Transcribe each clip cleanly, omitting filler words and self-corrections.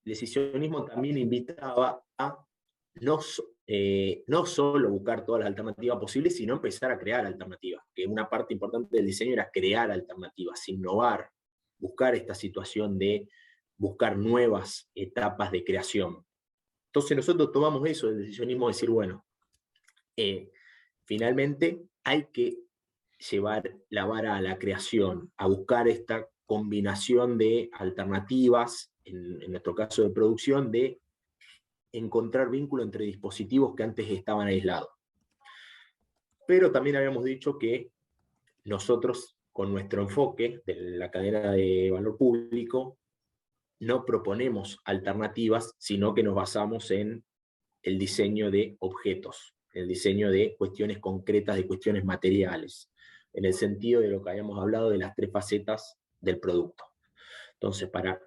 decisionismo también invitaba a no solo buscar todas las alternativas posibles, sino empezar a crear alternativas, que una parte importante del diseño era crear alternativas, innovar, buscar esta situación de buscar nuevas etapas de creación. Entonces nosotros tomamos eso del decisionismo, de decir, bueno, finalmente hay que llevar la vara a la creación, a buscar esta combinación de alternativas, en nuestro caso de producción, de encontrar vínculo entre dispositivos que antes estaban aislados. Pero también habíamos dicho que nosotros, con nuestro enfoque de la cadena de valor público, no proponemos alternativas, sino que nos basamos en el diseño de objetos, el diseño de cuestiones concretas, de cuestiones materiales, en el sentido de lo que habíamos hablado de las 3 facetas del producto. Entonces, para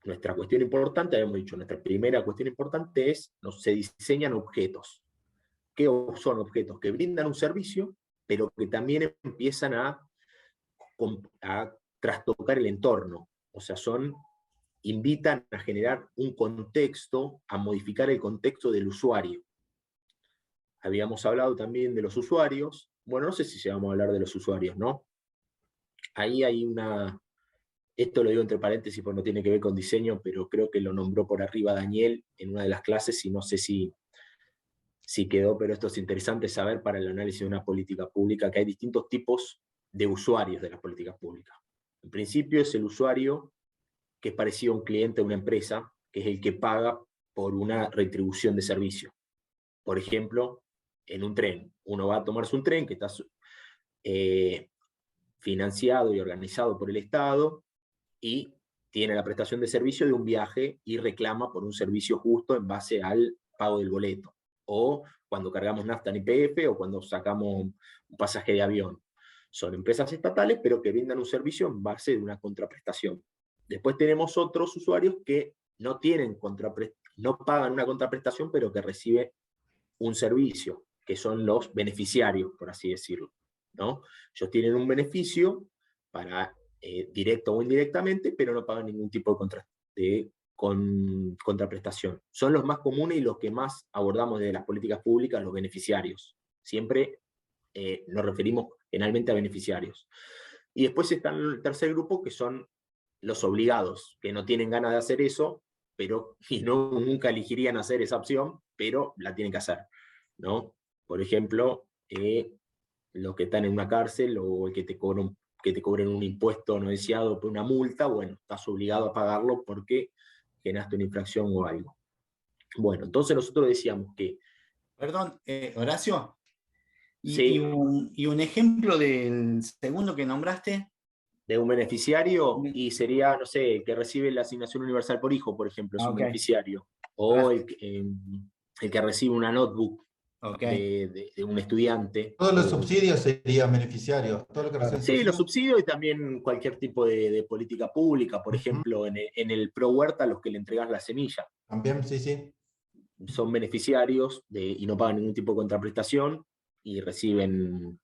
nuestra cuestión importante, habíamos dicho, nuestra primera cuestión importante es, se diseñan objetos. ¿Qué son objetos? Que brindan un servicio, pero que también empiezan a trastocar el entorno. O sea, invitan a generar un contexto, a modificar el contexto del usuario. Habíamos hablado también de los usuarios. Bueno, no sé si vamos a hablar de los usuarios, ¿no? Ahí hay esto lo digo entre paréntesis porque no tiene que ver con diseño, pero creo que lo nombró por arriba Daniel en una de las clases y no sé si quedó, pero esto es interesante saber para el análisis de una política pública, que hay distintos tipos de usuarios de las políticas públicas. En principio es el usuario que es parecido a un cliente de una empresa, que es el que paga por una retribución de servicio. Por ejemplo, en un tren. Uno va a tomarse un tren que está financiado y organizado por el Estado y tiene la prestación de servicio de un viaje y reclama por un servicio justo en base al pago del boleto. O cuando cargamos nafta en YPF o cuando sacamos un pasaje de avión. Son empresas estatales, pero que brindan un servicio en base de una contraprestación. Después tenemos otros usuarios que no pagan una contraprestación, pero que reciben un servicio, que son los beneficiarios, por así decirlo, ¿no? Ellos tienen un beneficio directo o indirectamente, pero no pagan ningún tipo de contraprestación. Son los más comunes y los que más abordamos de las políticas públicas, los beneficiarios. Siempre nos referimos generalmente a beneficiarios. Y después está el tercer grupo, que son los obligados, que no tienen ganas de hacer eso, y nunca elegirían hacer esa opción, pero la tienen que hacer, ¿no? Por ejemplo, los que están en una cárcel o el que te cobren un impuesto no deseado por una multa, bueno, estás obligado a pagarlo porque generaste una infracción o algo. Bueno, entonces nosotros decíamos que... Perdón, Horacio, sí, y un ejemplo del segundo que nombraste. De un beneficiario, y sería, no sé, que recibe la asignación universal por hijo, por ejemplo, es un beneficiario. O el que recibe una notebook de un estudiante. Todos los subsidios serían beneficiarios. Todo lo que reciben Sí, los subsidios y también cualquier tipo de política pública. Por ejemplo, en el Pro Huerta, los que le entregas la semilla. También, sí. Son beneficiarios y no pagan ningún tipo de contraprestación y reciben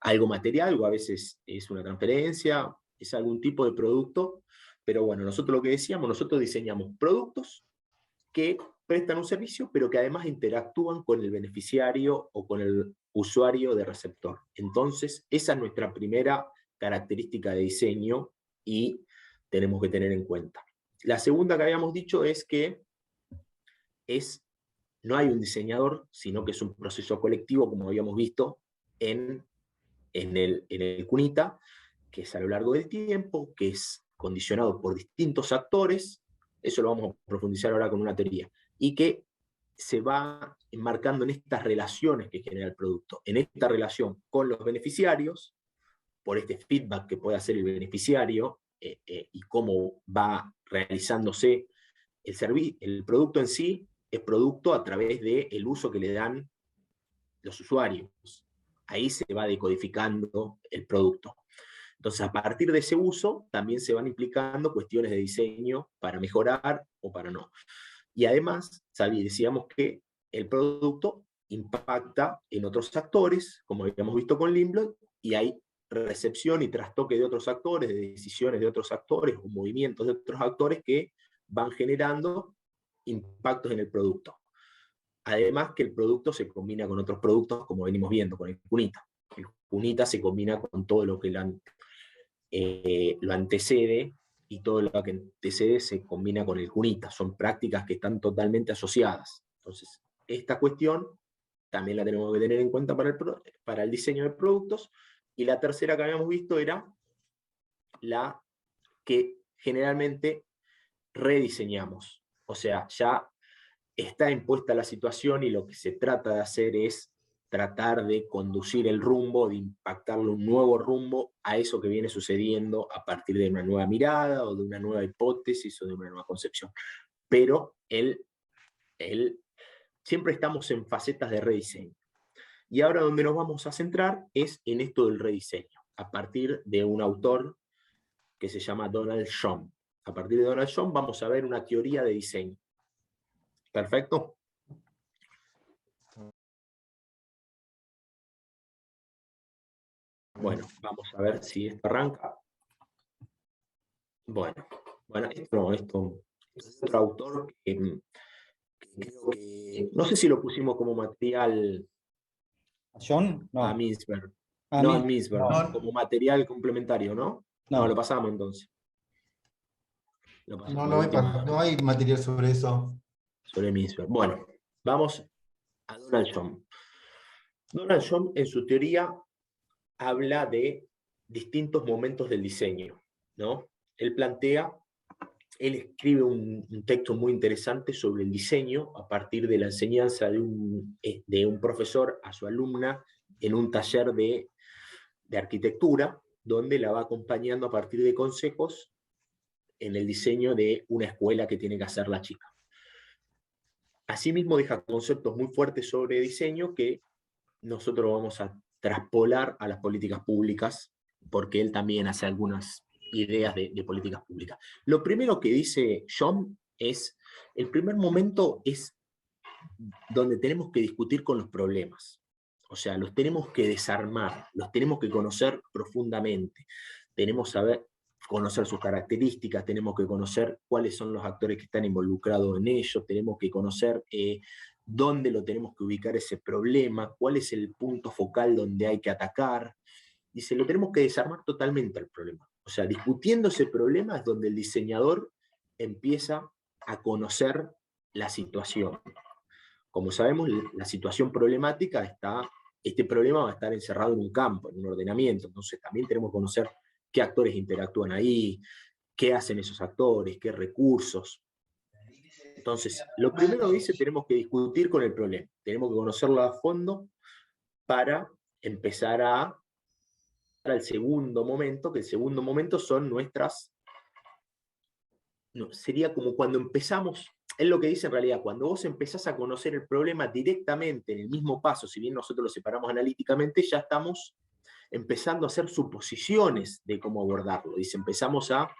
algo material, o a veces es una transferencia, es algún tipo de producto, pero bueno, nosotros lo que decíamos, nosotros diseñamos productos que prestan un servicio, pero que además interactúan con el beneficiario o con el usuario de receptor. Entonces, esa es nuestra primera característica de diseño y tenemos que tener en cuenta. La segunda que habíamos dicho es que no hay un diseñador, sino que es un proceso colectivo, como habíamos visto en el CUNITA, que es a lo largo del tiempo, que es condicionado por distintos actores, eso lo vamos a profundizar ahora con una teoría, y que se va enmarcando en estas relaciones que genera el producto, en esta relación con los beneficiarios, por este feedback que puede hacer el beneficiario, y cómo va realizándose el producto en sí, es producto a través del uso que le dan los usuarios. Ahí se va decodificando el producto. Entonces, a partir de ese uso, también se van implicando cuestiones de diseño para mejorar o para no. Y además, decíamos que el producto impacta en otros actores, como habíamos visto con Lindblad, y hay recepción y trastoque de otros actores, de decisiones de otros actores o movimientos de otros actores que van generando impactos en el producto. Además que el producto se combina con otros productos, como venimos viendo, con el cunita. El cunita se combina con todo lo que lo antecede, y todo lo que antecede se combina con el cunita. Son prácticas que están totalmente asociadas. Entonces, esta cuestión también la tenemos que tener en cuenta para el diseño de productos. Y la tercera que habíamos visto era la que generalmente rediseñamos. O sea, ya está impuesta la situación y lo que se trata de hacer es tratar de conducir el rumbo, de impactarle un nuevo rumbo a eso que viene sucediendo a partir de una nueva mirada o de una nueva hipótesis o de una nueva concepción. Pero siempre estamos en facetas de rediseño. Y ahora donde nos vamos a centrar es en esto del rediseño, a partir de un autor que se llama Donald Shum. A partir de Donald Shum vamos a ver una teoría de diseño. ¿Perfecto? Bueno, vamos a ver si esto arranca. Bueno, esto es otro autor que creo que, no sé si lo pusimos como material ¿John? No. a Mintzberg. A No, a mí. Mintzberg, No. como material complementario, ¿no? No, lo pasamos entonces. Lo pasamos No hay material sobre eso. sobre Mintzberg. Bueno, vamos a Donald Shum. Donald Shum, en su teoría, habla de distintos momentos del diseño, ¿no? Él escribe un texto muy interesante sobre el diseño a partir de la enseñanza de un profesor a su alumna en un taller de arquitectura, donde la va acompañando a partir de consejos en el diseño de una escuela que tiene que hacer la chica. Asimismo deja conceptos muy fuertes sobre diseño que nosotros vamos a traspolar a las políticas públicas, porque él también hace algunas ideas de políticas públicas. Lo primero que dice Shum es, el primer momento es donde tenemos que discutir con los problemas. O sea, los tenemos que desarmar, los tenemos que conocer profundamente. Tenemos que conocer sus características, tenemos que conocer cuáles son los actores que están involucrados en ellos, tenemos que conocer dónde lo tenemos que ubicar ese problema, cuál es el punto focal donde hay que atacar. Dice, lo tenemos que desarmar totalmente al problema. O sea, discutiendo ese problema es donde el diseñador empieza a conocer la situación. Como sabemos, la situación problemática este problema va a estar encerrado en un campo, en un ordenamiento. Entonces también tenemos que conocer qué actores interactúan ahí, qué hacen esos actores, qué recursos. Entonces, lo primero que dice, tenemos que discutir con el problema, tenemos que conocerlo a fondo para empezar al segundo momento, que el segundo momento son sería como cuando empezamos, es lo que dice en realidad, cuando vos empezás a conocer el problema directamente en el mismo paso, si bien nosotros lo separamos analíticamente, ya estamos empezando a hacer suposiciones de cómo abordarlo. Dice, empezamos a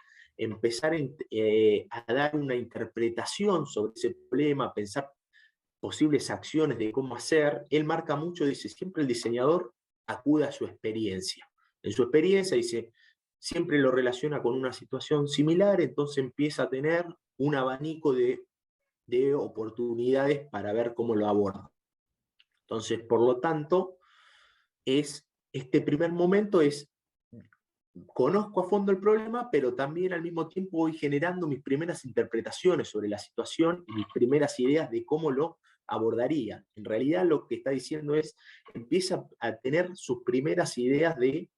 dar una interpretación sobre ese problema, a pensar posibles acciones de cómo hacer. Él marca mucho, dice, siempre el diseñador acude a su experiencia. En su experiencia, dice, siempre lo relaciona con una situación similar, entonces empieza a tener un abanico de oportunidades para ver cómo lo aborda. Entonces, por lo tanto, este primer momento es, conozco a fondo el problema, pero también al mismo tiempo voy generando mis primeras interpretaciones sobre la situación y mis primeras ideas de cómo lo abordaría. En realidad lo que está diciendo es, empieza a tener sus primeras ideas de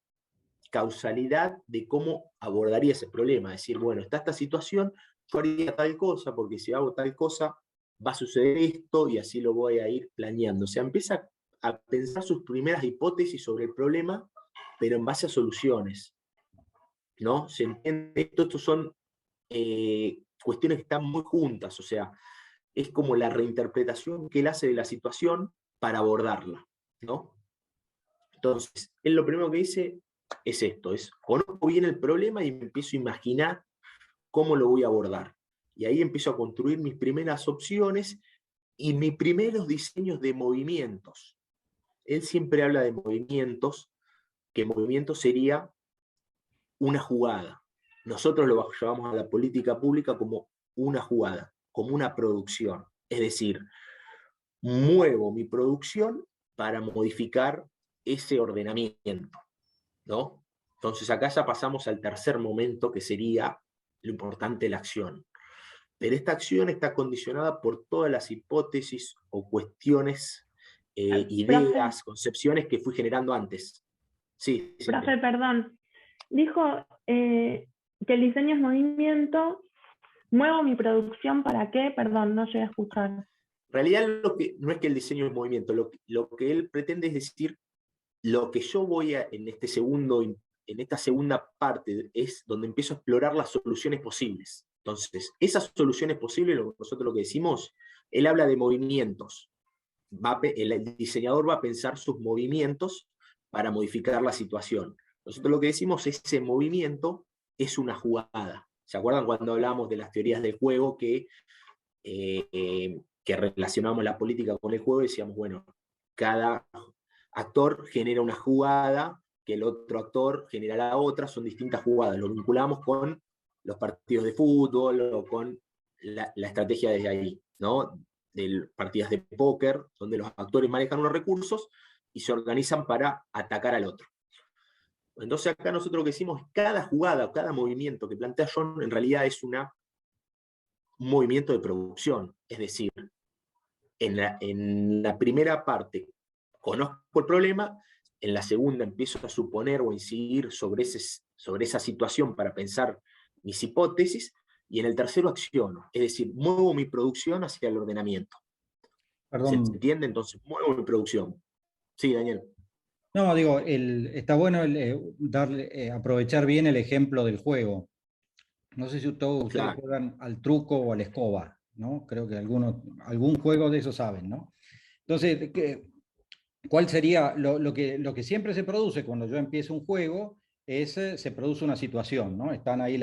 causalidad de cómo abordaría ese problema. Es decir, bueno, está esta situación, yo haría tal cosa, porque si hago tal cosa va a suceder esto y así lo voy a ir planeando. O sea, empieza a pensar sus primeras hipótesis sobre el problema, pero en base a soluciones, ¿no? ¿Se entiende? Estos son cuestiones que están muy juntas, o sea, es como la reinterpretación que él hace de la situación para abordarla, ¿no? Entonces, él lo primero que dice es esto, conozco bien el problema y me empiezo a imaginar cómo lo voy a abordar. Y ahí empiezo a construir mis primeras opciones y mis primeros diseños de movimientos. Él siempre habla de movimientos que movimiento sería una jugada. Nosotros lo llevamos a la política pública como una jugada, como una producción. Es decir, muevo mi producción para modificar ese ordenamiento, ¿no? Entonces acá ya pasamos al tercer momento, que sería lo importante, la acción. Pero esta acción está condicionada por todas las hipótesis o cuestiones, ideas, concepciones que fui generando antes. Sí, profe, perdón. Dijo que el diseño es movimiento. ¿Muevo mi producción para qué? Perdón, no llegué a escuchar. En realidad no es que el diseño es movimiento, lo que él pretende es decir, lo que yo voy a, en esta segunda parte, es donde empiezo a explorar las soluciones posibles. Entonces, esas soluciones posibles, nosotros lo que decimos, él habla de movimientos. El diseñador va a pensar sus movimientos para modificar la situación. Nosotros lo que decimos es ese movimiento es una jugada. ¿Se acuerdan cuando hablábamos de las teorías del juego que relacionamos la política con el juego? Decíamos, bueno, cada actor genera una jugada, que el otro actor genera la otra, son distintas jugadas. Lo vinculamos con los partidos de fútbol o con la estrategia desde ahí, ¿no? De partidas de póker, donde los actores manejan unos recursos y se organizan para atacar al otro. Entonces acá nosotros lo que decimos, cada jugada, cada movimiento que plantea John, en realidad es un movimiento de producción. Es decir, en la primera parte conozco el problema, en la segunda empiezo a suponer o incidir sobre esa situación para pensar mis hipótesis, y en el tercero acciono, es decir, muevo mi producción hacia el ordenamiento. Perdón. ¿Se entiende? Entonces, muevo mi producción. Sí, Daniel. No, digo, está bueno aprovechar bien el ejemplo del juego. No sé si todos ustedes juegan al truco o a la escoba, ¿no? Creo que algún juego de esos saben, ¿no? Entonces, ¿cuál sería lo que siempre se produce cuando yo empiezo un juego? Se produce una situación, ¿no? Están ahí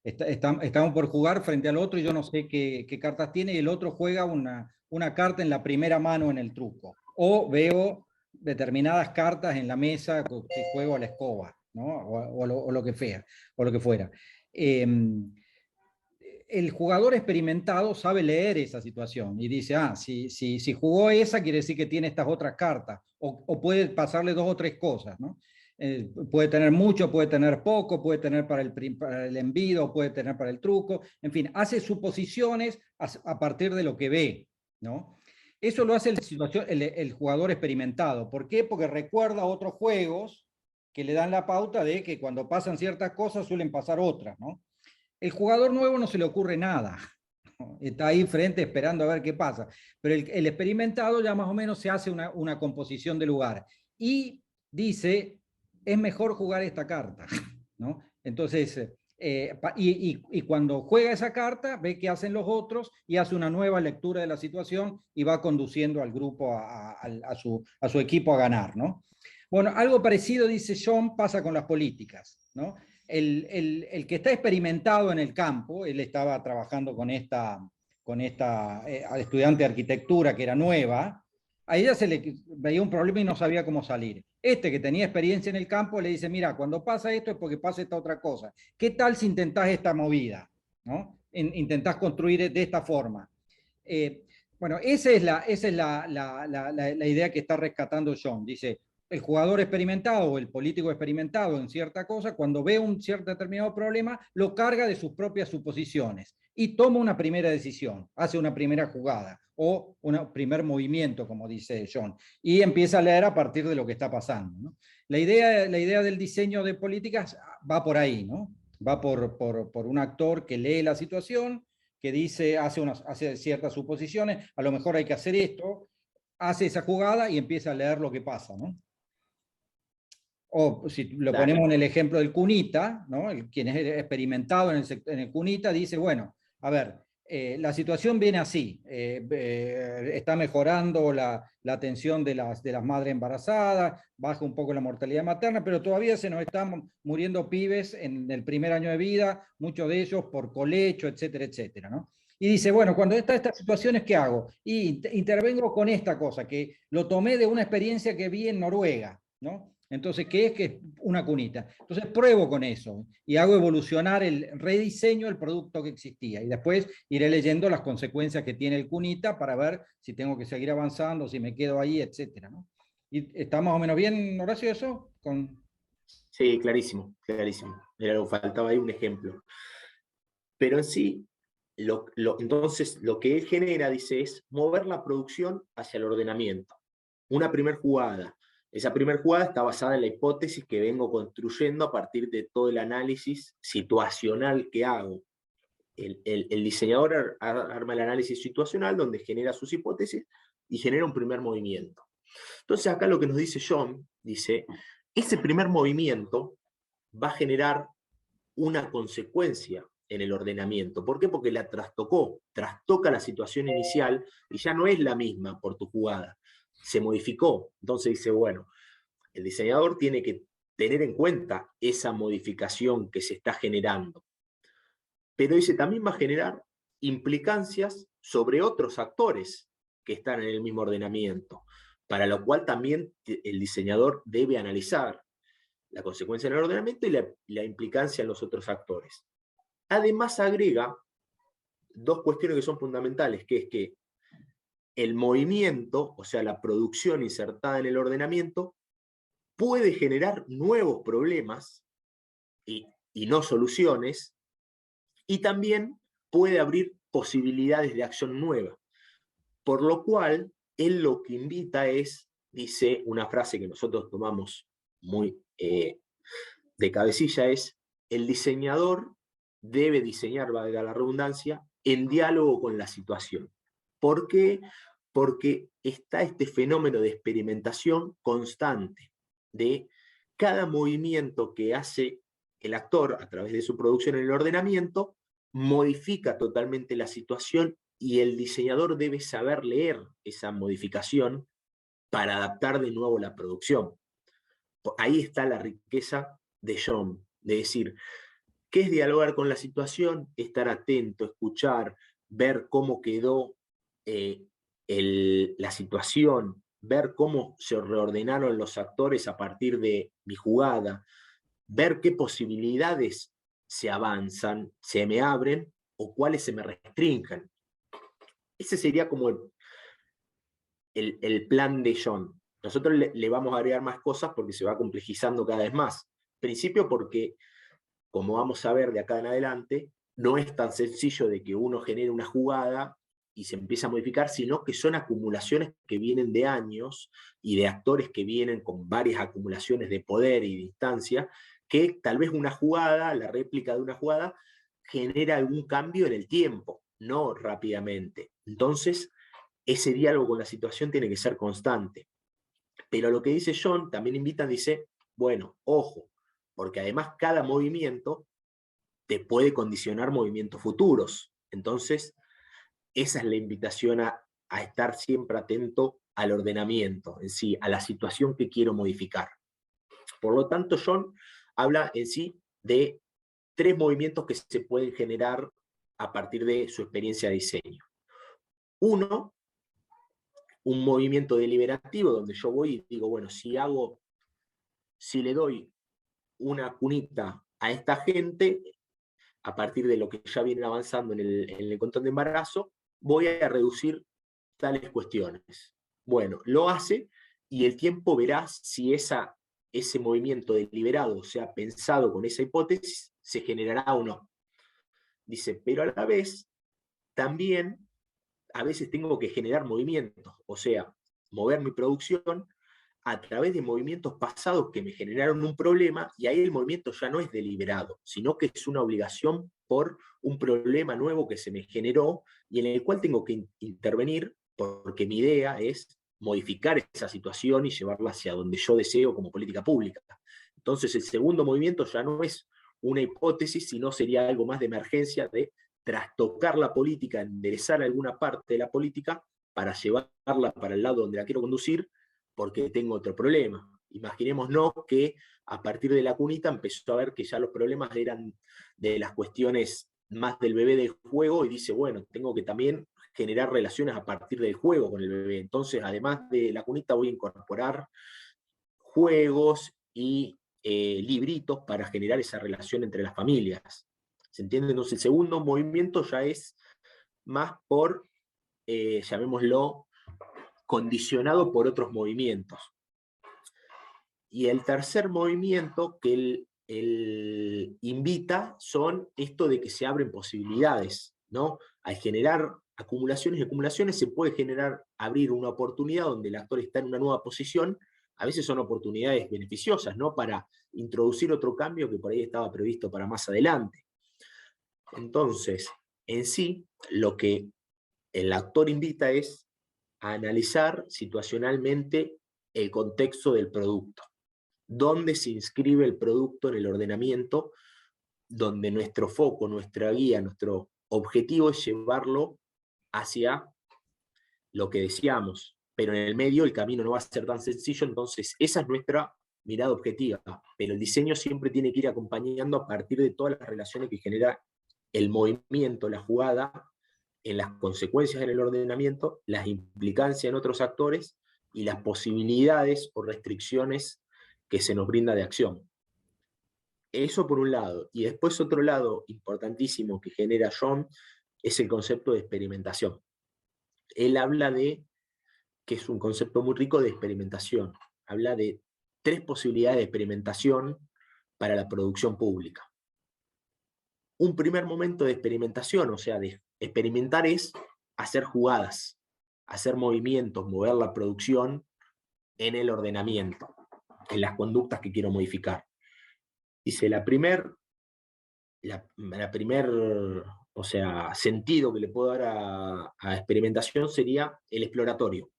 estamos por jugar frente al otro y yo no sé qué cartas tiene, y el otro juega una carta en la primera mano en el truco. O veo determinadas cartas en la mesa que juego a la escoba, ¿no? O lo que fuera. El jugador experimentado sabe leer esa situación y dice, si jugó esa, quiere decir que tiene estas otras cartas, o puede pasarle 2 o 3 cosas, ¿no? Puede tener mucho, puede tener poco, puede tener para el envido, puede tener para el truco, en fin, hace suposiciones a partir de lo que ve, ¿no? Eso lo hace el jugador experimentado. ¿Por qué? Porque recuerda otros juegos que le dan la pauta de que cuando pasan ciertas cosas suelen pasar otras, ¿no? El jugador nuevo no se le ocurre nada, está ahí frente esperando a ver qué pasa, pero el experimentado ya más o menos se hace una composición de lugar y dice, es mejor jugar esta carta, ¿no? Entonces, y cuando juega esa carta, ve qué hacen los otros y hace una nueva lectura de la situación y va conduciendo al grupo, a su equipo a ganar, ¿no? Bueno, algo parecido, dice John, pasa con las políticas, ¿no? El que está experimentado en el campo, él estaba trabajando con esta estudiante de arquitectura que era nueva, a ella se le veía un problema y no sabía cómo salir. Este que tenía experiencia en el campo le dice, mira, cuando pasa esto es porque pasa esta otra cosa. ¿Qué tal si intentás esta movida? ¿No? Intentás construir de esta forma. Bueno, esa es la idea que está rescatando John. Dice, el jugador experimentado o el político experimentado en cierta cosa, cuando ve un cierto determinado problema, lo carga de sus propias suposiciones y toma una primera decisión, hace una primera jugada o un primer movimiento, como dice John, y empieza a leer a partir de lo que está pasando, ¿no? La idea del diseño de políticas va por ahí, ¿no? Va por un actor que lee la situación, que dice, hace ciertas suposiciones, a lo mejor hay que hacer esto, hace esa jugada y empieza a leer lo que pasa, ¿no? O si lo ponemos en el ejemplo del cunita, ¿no? Quien es experimentado en el cunita dice, bueno, a ver, la situación viene así, está mejorando la atención de las madres embarazadas, baja un poco la mortalidad materna, pero todavía se nos están muriendo pibes en el primer año de vida, muchos de ellos por colecho, etcétera, etcétera, ¿no? Y dice, bueno, cuando está estas situaciones, ¿qué hago? Y intervengo con esta cosa, que lo tomé de una experiencia que vi en Noruega, ¿no? Entonces, ¿qué es que es una cunita? Entonces pruebo con eso y hago evolucionar rediseño el producto que existía y después iré leyendo las consecuencias que tiene el cunita para ver si tengo que seguir avanzando, si me quedo ahí, etcétera, ¿no? ¿Y está más o menos bien, Horacio, eso? Sí, clarísimo, clarísimo. Faltaba ahí un ejemplo. Pero en sí, entonces lo que él genera, dice, es mover la producción hacia el ordenamiento. Una primera jugada. Esa primera jugada está basada en la hipótesis que vengo construyendo a partir de todo el análisis situacional que hago. El diseñador arma el análisis situacional donde genera sus hipótesis y genera un primer movimiento. Entonces acá lo que nos dice John, dice, ese primer movimiento va a generar una consecuencia en el ordenamiento. ¿Por qué? Porque la trastoca la situación inicial y ya no es la misma por tu jugada. Se modificó. Entonces dice, bueno, el diseñador tiene que tener en cuenta esa modificación que se está generando. Pero dice, también va a generar implicancias sobre otros actores que están en el mismo ordenamiento, para lo cual también el diseñador debe analizar la consecuencia en el ordenamiento y la implicancia en los otros actores. Además agrega dos cuestiones que son fundamentales, que es que el movimiento, o sea, la producción insertada en el ordenamiento, puede generar nuevos problemas y no soluciones, y también puede abrir posibilidades de acción nueva. Por lo cual, él lo que invita es, dice una frase que nosotros tomamos muy de cabecilla, es: el diseñador debe diseñar, valga la redundancia, en diálogo con la situación. ¿Por qué? Porque está este fenómeno de experimentación constante, de cada movimiento que hace el actor a través de su producción en el ordenamiento, modifica totalmente la situación y el diseñador debe saber leer esa modificación para adaptar de nuevo la producción. Ahí está la riqueza de John, de decir, ¿qué es dialogar con la situación? Estar atento, escuchar, ver cómo quedó la situación, ver cómo se reordenaron los actores a partir de mi jugada, ver qué posibilidades se avanzan, se me abren o cuáles se me restringen. Ese sería como el plan de John. Nosotros le vamos a agregar más cosas porque se va complejizando cada vez más. Principio porque, como vamos a ver de acá en adelante, no es tan sencillo de que uno genere una jugada y se empieza a modificar, sino que son acumulaciones que vienen de años y de actores que vienen con varias acumulaciones de poder y de instancia, que tal vez una jugada, la réplica de una jugada, genera algún cambio en el tiempo, no rápidamente. Entonces, ese diálogo con la situación tiene que ser constante. Pero lo que dice John, también invita, dice, bueno, ojo, porque además cada movimiento te puede condicionar movimientos futuros. Entonces, esa es la invitación a estar siempre atento al ordenamiento en sí, a la situación que quiero modificar. Por lo tanto, John habla en sí de 3 movimientos que se pueden generar a partir de su experiencia de diseño. Uno, un movimiento deliberativo donde yo voy y digo, bueno, si le doy una cunita a esta gente, a partir de lo que ya vienen avanzando en el control de embarazo, voy a reducir tales cuestiones. Bueno, lo hace y el tiempo verá si ese movimiento deliberado, o sea, pensado con esa hipótesis, se generará o no. Dice, pero a la vez, también a veces tengo que generar movimientos, o sea, mover mi producción a través de movimientos pasados que me generaron un problema, y ahí el movimiento ya no es deliberado, sino que es una obligación por un problema nuevo que se me generó y en el cual tengo que intervenir porque mi idea es modificar esa situación y llevarla hacia donde yo deseo como política pública. Entonces el segundo movimiento ya no es una hipótesis, sino sería algo más de emergencia, de trastocar la política, enderezar alguna parte de la política para llevarla para el lado donde la quiero conducir, porque tengo otro problema. Imaginémonos que a partir de la cunita empezó a ver que ya los problemas eran de las cuestiones más del bebé del juego y dice, bueno, tengo que también generar relaciones a partir del juego con el bebé. Entonces, además de la cunita, voy a incorporar juegos y libritos para generar esa relación entre las familias. ¿Se entiende? Entonces el segundo movimiento ya es más por, llamémoslo, condicionado por otros movimientos. Y el tercer movimiento que él invita son esto de que se abren posibilidades, ¿no? Al generar acumulaciones y acumulaciones se puede generar, abrir una oportunidad donde el actor está en una nueva posición. A veces son oportunidades beneficiosas, ¿no? Para introducir otro cambio que por ahí estaba previsto para más adelante. Entonces, en sí, lo que el actor invita es a analizar situacionalmente el contexto del producto, dónde se inscribe el producto en el ordenamiento, donde nuestro foco, nuestra guía, nuestro objetivo es llevarlo hacia lo que deseamos, pero en el medio el camino no va a ser tan sencillo, entonces esa es nuestra mirada objetiva, pero el diseño siempre tiene que ir acompañando a partir de todas las relaciones que genera el movimiento, la jugada, en las consecuencias en el ordenamiento, las implicancias en otros actores y las posibilidades o restricciones que se nos brinda de acción. Eso por un lado. Y después otro lado importantísimo que genera John es el concepto de experimentación. Él habla de, que es un concepto muy rico de experimentación, habla de 3 posibilidades de experimentación para la producción pública. Un primer momento de experimentación, o sea, de experimentar es hacer jugadas, hacer movimientos, mover la producción en el ordenamiento, en las conductas que quiero modificar. Dice, la primer, o sea, sentido que le puedo dar a experimentación sería el exploratorio.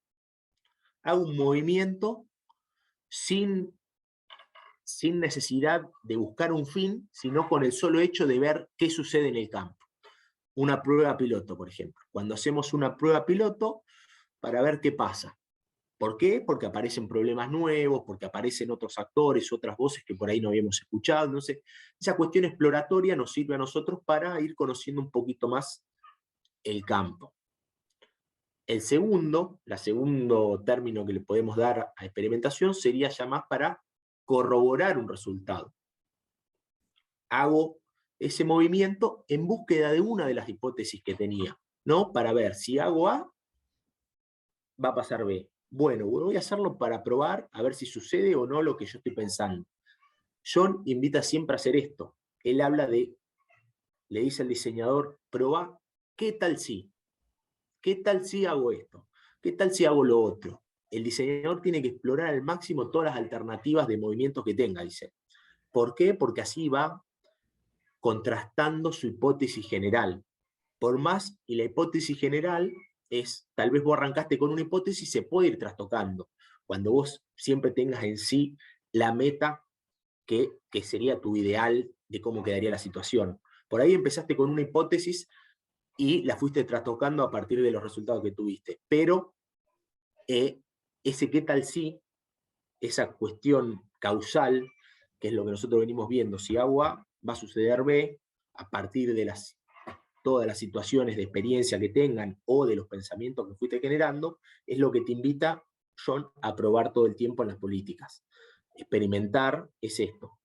Hago un movimiento sin necesidad de buscar un fin, sino con el solo hecho de ver qué sucede en el campo. Una prueba piloto, por ejemplo. Cuando hacemos una prueba piloto, para ver qué pasa. ¿Por qué? Porque aparecen problemas nuevos, porque aparecen otros actores, otras voces que por ahí no habíamos escuchado. Entonces, esa cuestión exploratoria nos sirve a nosotros para ir conociendo un poquito más el campo. El segundo término que le podemos dar a experimentación sería ya más para corroborar un resultado. Hago ese movimiento en búsqueda de una de las hipótesis que tenía, ¿no? Para ver si hago A, va a pasar B. Bueno, voy a hacerlo para probar a ver si sucede o no lo que yo estoy pensando. John invita siempre a hacer esto. Él habla de, le dice al diseñador, probá, ¿qué tal si? ¿Qué tal si hago esto? ¿Qué tal si hago lo otro? El diseñador tiene que explorar al máximo todas las alternativas de movimientos que tenga, dice. ¿Por qué? Porque así va contrastando su hipótesis general. Por más, y la hipótesis general es, tal vez vos arrancaste con una hipótesis y se puede ir trastocando. Cuando vos siempre tengas en sí la meta que sería tu ideal de cómo quedaría la situación. Por ahí empezaste con una hipótesis y la fuiste trastocando a partir de los resultados que tuviste. Pero ese qué tal si, esa cuestión causal, que es lo que nosotros venimos viendo, si hago A, va a suceder B, a partir de todas las situaciones de experiencia que tengan o de los pensamientos que fuiste generando, es lo que te invita, John, a probar todo el tiempo en las políticas. Experimentar es esto.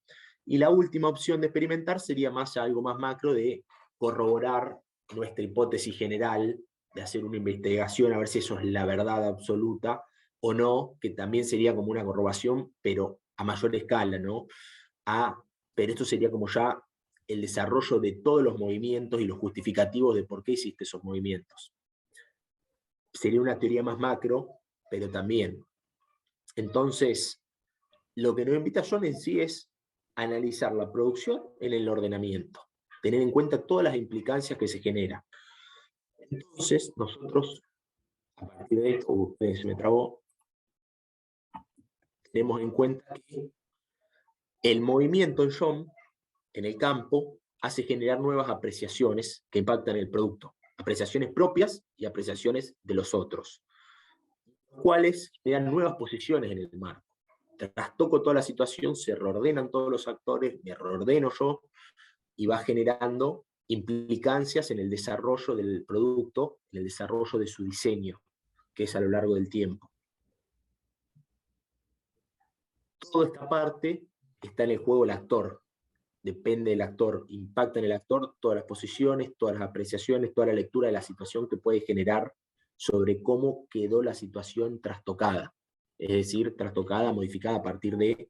Y la última opción de experimentar sería más algo más macro de corroborar nuestra hipótesis general, de hacer una investigación a ver si eso es la verdad absoluta o no, que también sería como una corroboración, pero a mayor escala, ¿no? Pero esto sería como ya el desarrollo de todos los movimientos y los justificativos de por qué hiciste esos movimientos. Sería una teoría más macro, pero también. Entonces, lo que nos invita John en sí es analizar la producción en el ordenamiento, tener en cuenta todas las implicancias que se generan. Entonces, nosotros, a partir de esto, se me trabó, tenemos en cuenta que el movimiento en John, en el campo, hace generar nuevas apreciaciones que impactan el producto. Apreciaciones propias y apreciaciones de los otros, cuales generan nuevas posiciones en el marco. Trastoco toda la situación, se reordenan todos los actores, me reordeno yo, y va generando implicancias en el desarrollo del producto, en el desarrollo de su diseño, que es a lo largo del tiempo. toda esta parte está en el juego el actor. Depende del actor, impacta en el actor todas las posiciones, todas las apreciaciones, toda la lectura de la situación que puede generar sobre cómo quedó la situación trastocada. Es decir, trastocada, modificada a partir de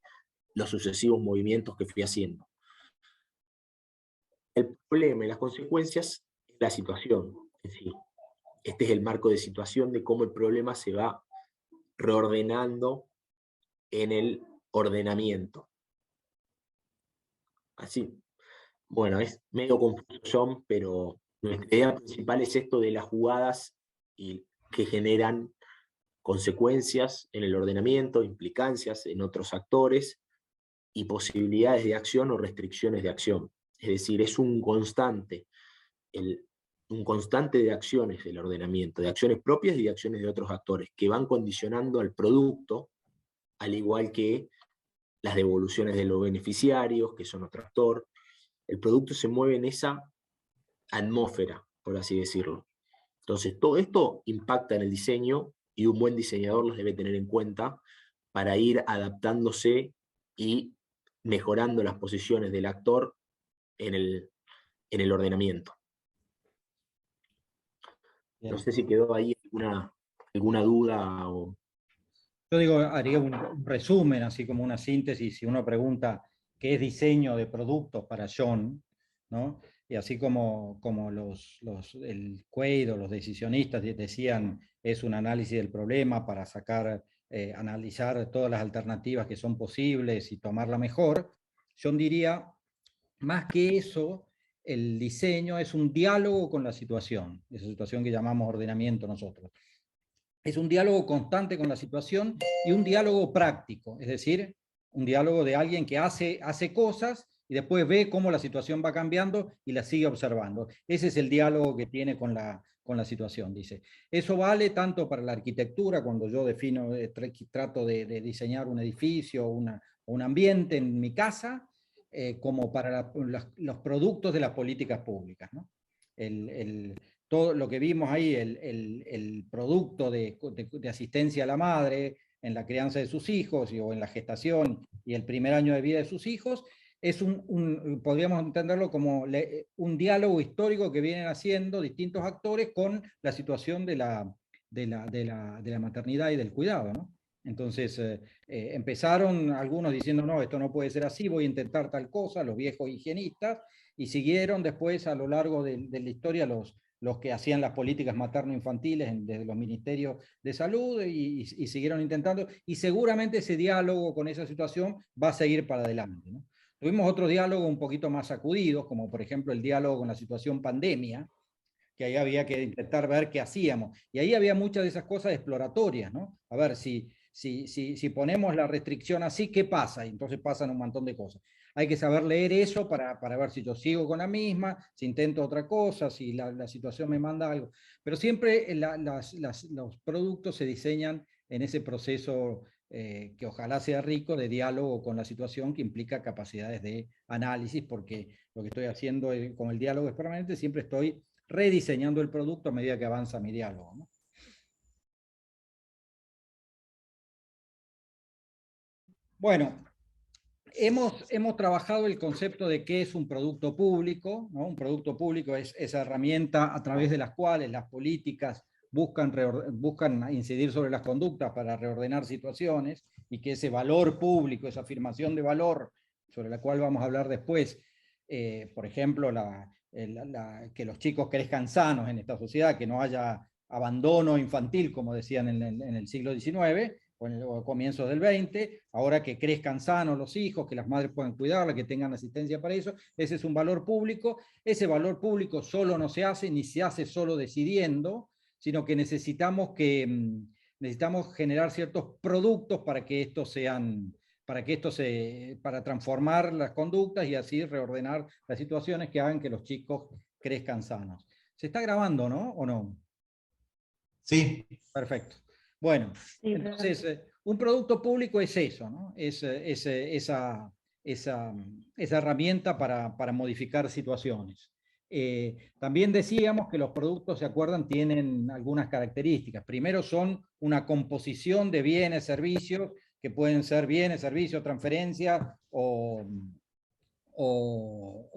los sucesivos movimientos que fui haciendo. El problema y las consecuencias es la situación en sí. Este es el marco de situación de cómo el problema se va reordenando en el ordenamiento. Así. Bueno, es medio confusión, pero nuestra idea principal es esto de las jugadas y que generan consecuencias en el ordenamiento, implicancias en otros actores y posibilidades de acción o restricciones de acción. Es decir, es un constante de acciones del ordenamiento, de acciones propias y de acciones de otros actores, que van condicionando al producto, al igual que las devoluciones de los beneficiarios, que son otro actor. El producto se mueve en esa atmósfera, por así decirlo. Entonces, todo esto impacta en el diseño y un buen diseñador los debe tener en cuenta para ir adaptándose y mejorando las posiciones del actor en el ordenamiento. Bien. No sé si quedó ahí alguna duda o... Yo digo, haría un resumen, así como una síntesis, si uno pregunta qué es diseño de productos para John, ¿no? Y así como el Quaid o los decisionistas decían, es un análisis del problema para analizar todas las alternativas que son posibles y tomar la mejor, John diría, más que eso, el diseño es un diálogo con la situación, esa situación que llamamos ordenamiento nosotros. Es un diálogo constante con la situación y un diálogo práctico, es decir, un diálogo de alguien que hace cosas y después ve cómo la situación va cambiando y la sigue observando. Ese es el diálogo que tiene con la situación, dice. Eso vale tanto para la arquitectura, cuando yo defino, trato de diseñar un edificio o un ambiente en mi casa, como para los productos de las políticas públicas, ¿no? Todo lo que vimos ahí, el producto de asistencia a la madre en la crianza de sus hijos o en la gestación y el primer año de vida de sus hijos, es podríamos entenderlo como un diálogo histórico que vienen haciendo distintos actores con la situación de la maternidad y del cuidado, ¿no? Entonces, empezaron algunos diciendo, no, esto no puede ser así, voy a intentar tal cosa, los viejos higienistas, y siguieron después a lo largo de la historia los que hacían las políticas materno-infantiles desde los ministerios de salud y siguieron intentando, y seguramente ese diálogo con esa situación va a seguir para adelante, ¿no? Tuvimos otros diálogos un poquito más sacudidos, como por ejemplo el diálogo con la situación pandemia, que ahí había que intentar ver qué hacíamos, y ahí había muchas de esas cosas exploratorias, ¿no? A ver, si ponemos la restricción así, ¿qué pasa? Y entonces pasan un montón de cosas. Hay que saber leer eso para ver si yo sigo con la misma, si intento otra cosa, si la situación me manda algo. Pero siempre los productos se diseñan en ese proceso que ojalá sea rico de diálogo con la situación, que implica capacidades de análisis, porque lo que estoy haciendo con el diálogo es permanente, siempre estoy rediseñando el producto a medida que avanza mi diálogo, ¿no? Bueno, hemos trabajado el concepto de qué es un producto público, ¿no? Un producto público es esa herramienta a través de las cuales las políticas buscan incidir sobre las conductas para reordenar situaciones, y que ese valor público, esa afirmación de valor, sobre la cual vamos a hablar después, por ejemplo, que los chicos crezcan sanos en esta sociedad, que no haya abandono infantil, como decían en el siglo XIX, o comienzos del 20, ahora que crezcan sanos los hijos, que las madres puedan cuidarla, que tengan asistencia para eso, ese es un valor público. Ese valor público solo no se hace, ni se hace solo decidiendo, sino que necesitamos generar ciertos productos para que para transformar las conductas y así reordenar las situaciones que hagan que los chicos crezcan sanos. Se está grabando, ¿no? ¿O no? Sí. Perfecto. Bueno, entonces, un producto público es eso, ¿no? Es esa herramienta para modificar situaciones. También decíamos que los productos, ¿se acuerdan?, tienen algunas características. Primero, son una composición de bienes, servicios que pueden ser bienes, servicios, transferencias o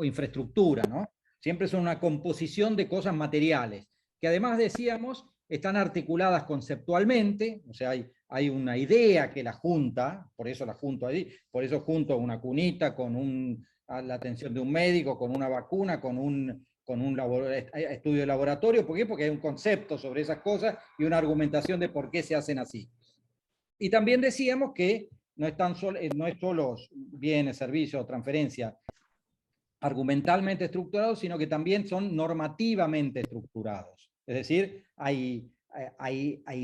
infraestructura, ¿no? Siempre son una composición de cosas materiales, que además decíamos, están articuladas conceptualmente, o sea, hay una idea que la junta, por eso la junto ahí, por eso junto una cunita con la atención de un médico, con una vacuna, con un estudio de laboratorio. ¿Por qué? Porque hay un concepto sobre esas cosas y una argumentación de por qué se hacen así. Y también decíamos que no es solo bienes, servicios, transferencias argumentalmente estructurados, sino que también son normativamente estructurados. Es decir, hay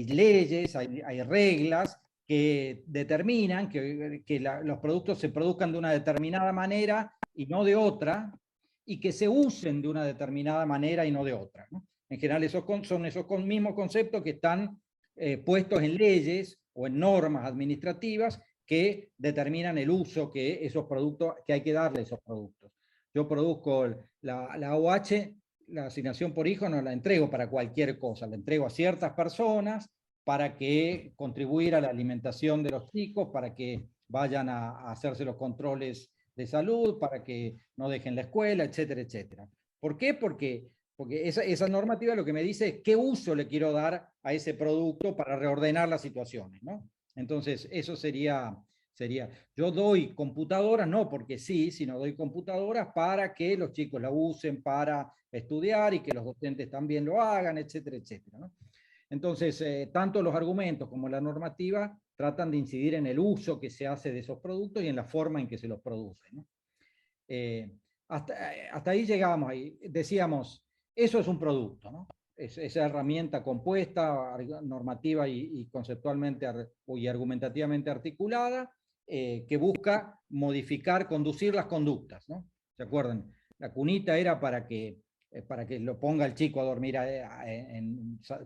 leyes, hay reglas que determinan que los productos se produzcan de una determinada manera y no de otra, y que se usen de una determinada manera y no de otra, ¿no? En general, son esos mismos conceptos que están puestos en leyes o en normas administrativas que determinan el uso que hay que darle a esos productos. Yo produzco la OH, la asignación por hijo no la entrego para cualquier cosa, la entrego a ciertas personas para que contribuir a la alimentación de los chicos, para que vayan a hacerse los controles de salud, para que no dejen la escuela, etcétera, etcétera. ¿Por qué? Porque esa normativa lo que me dice es qué uso le quiero dar a ese producto para reordenar las situaciones, ¿no? Entonces, eso sería, yo doy computadoras, no porque sí, sino doy computadoras para que los chicos la usen para estudiar y que los docentes también lo hagan, etcétera, etcétera, ¿no? Entonces, tanto los argumentos como la normativa tratan de incidir en el uso que se hace de esos productos y en la forma en que se los produce, ¿no? Hasta ahí llegamos, decíamos, eso es un producto, ¿no? Esa herramienta compuesta, normativa y conceptualmente y argumentativamente articulada, que busca modificar, conducir las conductas, ¿no? ¿Se acuerdan? La cunita era para que lo ponga el chico a dormir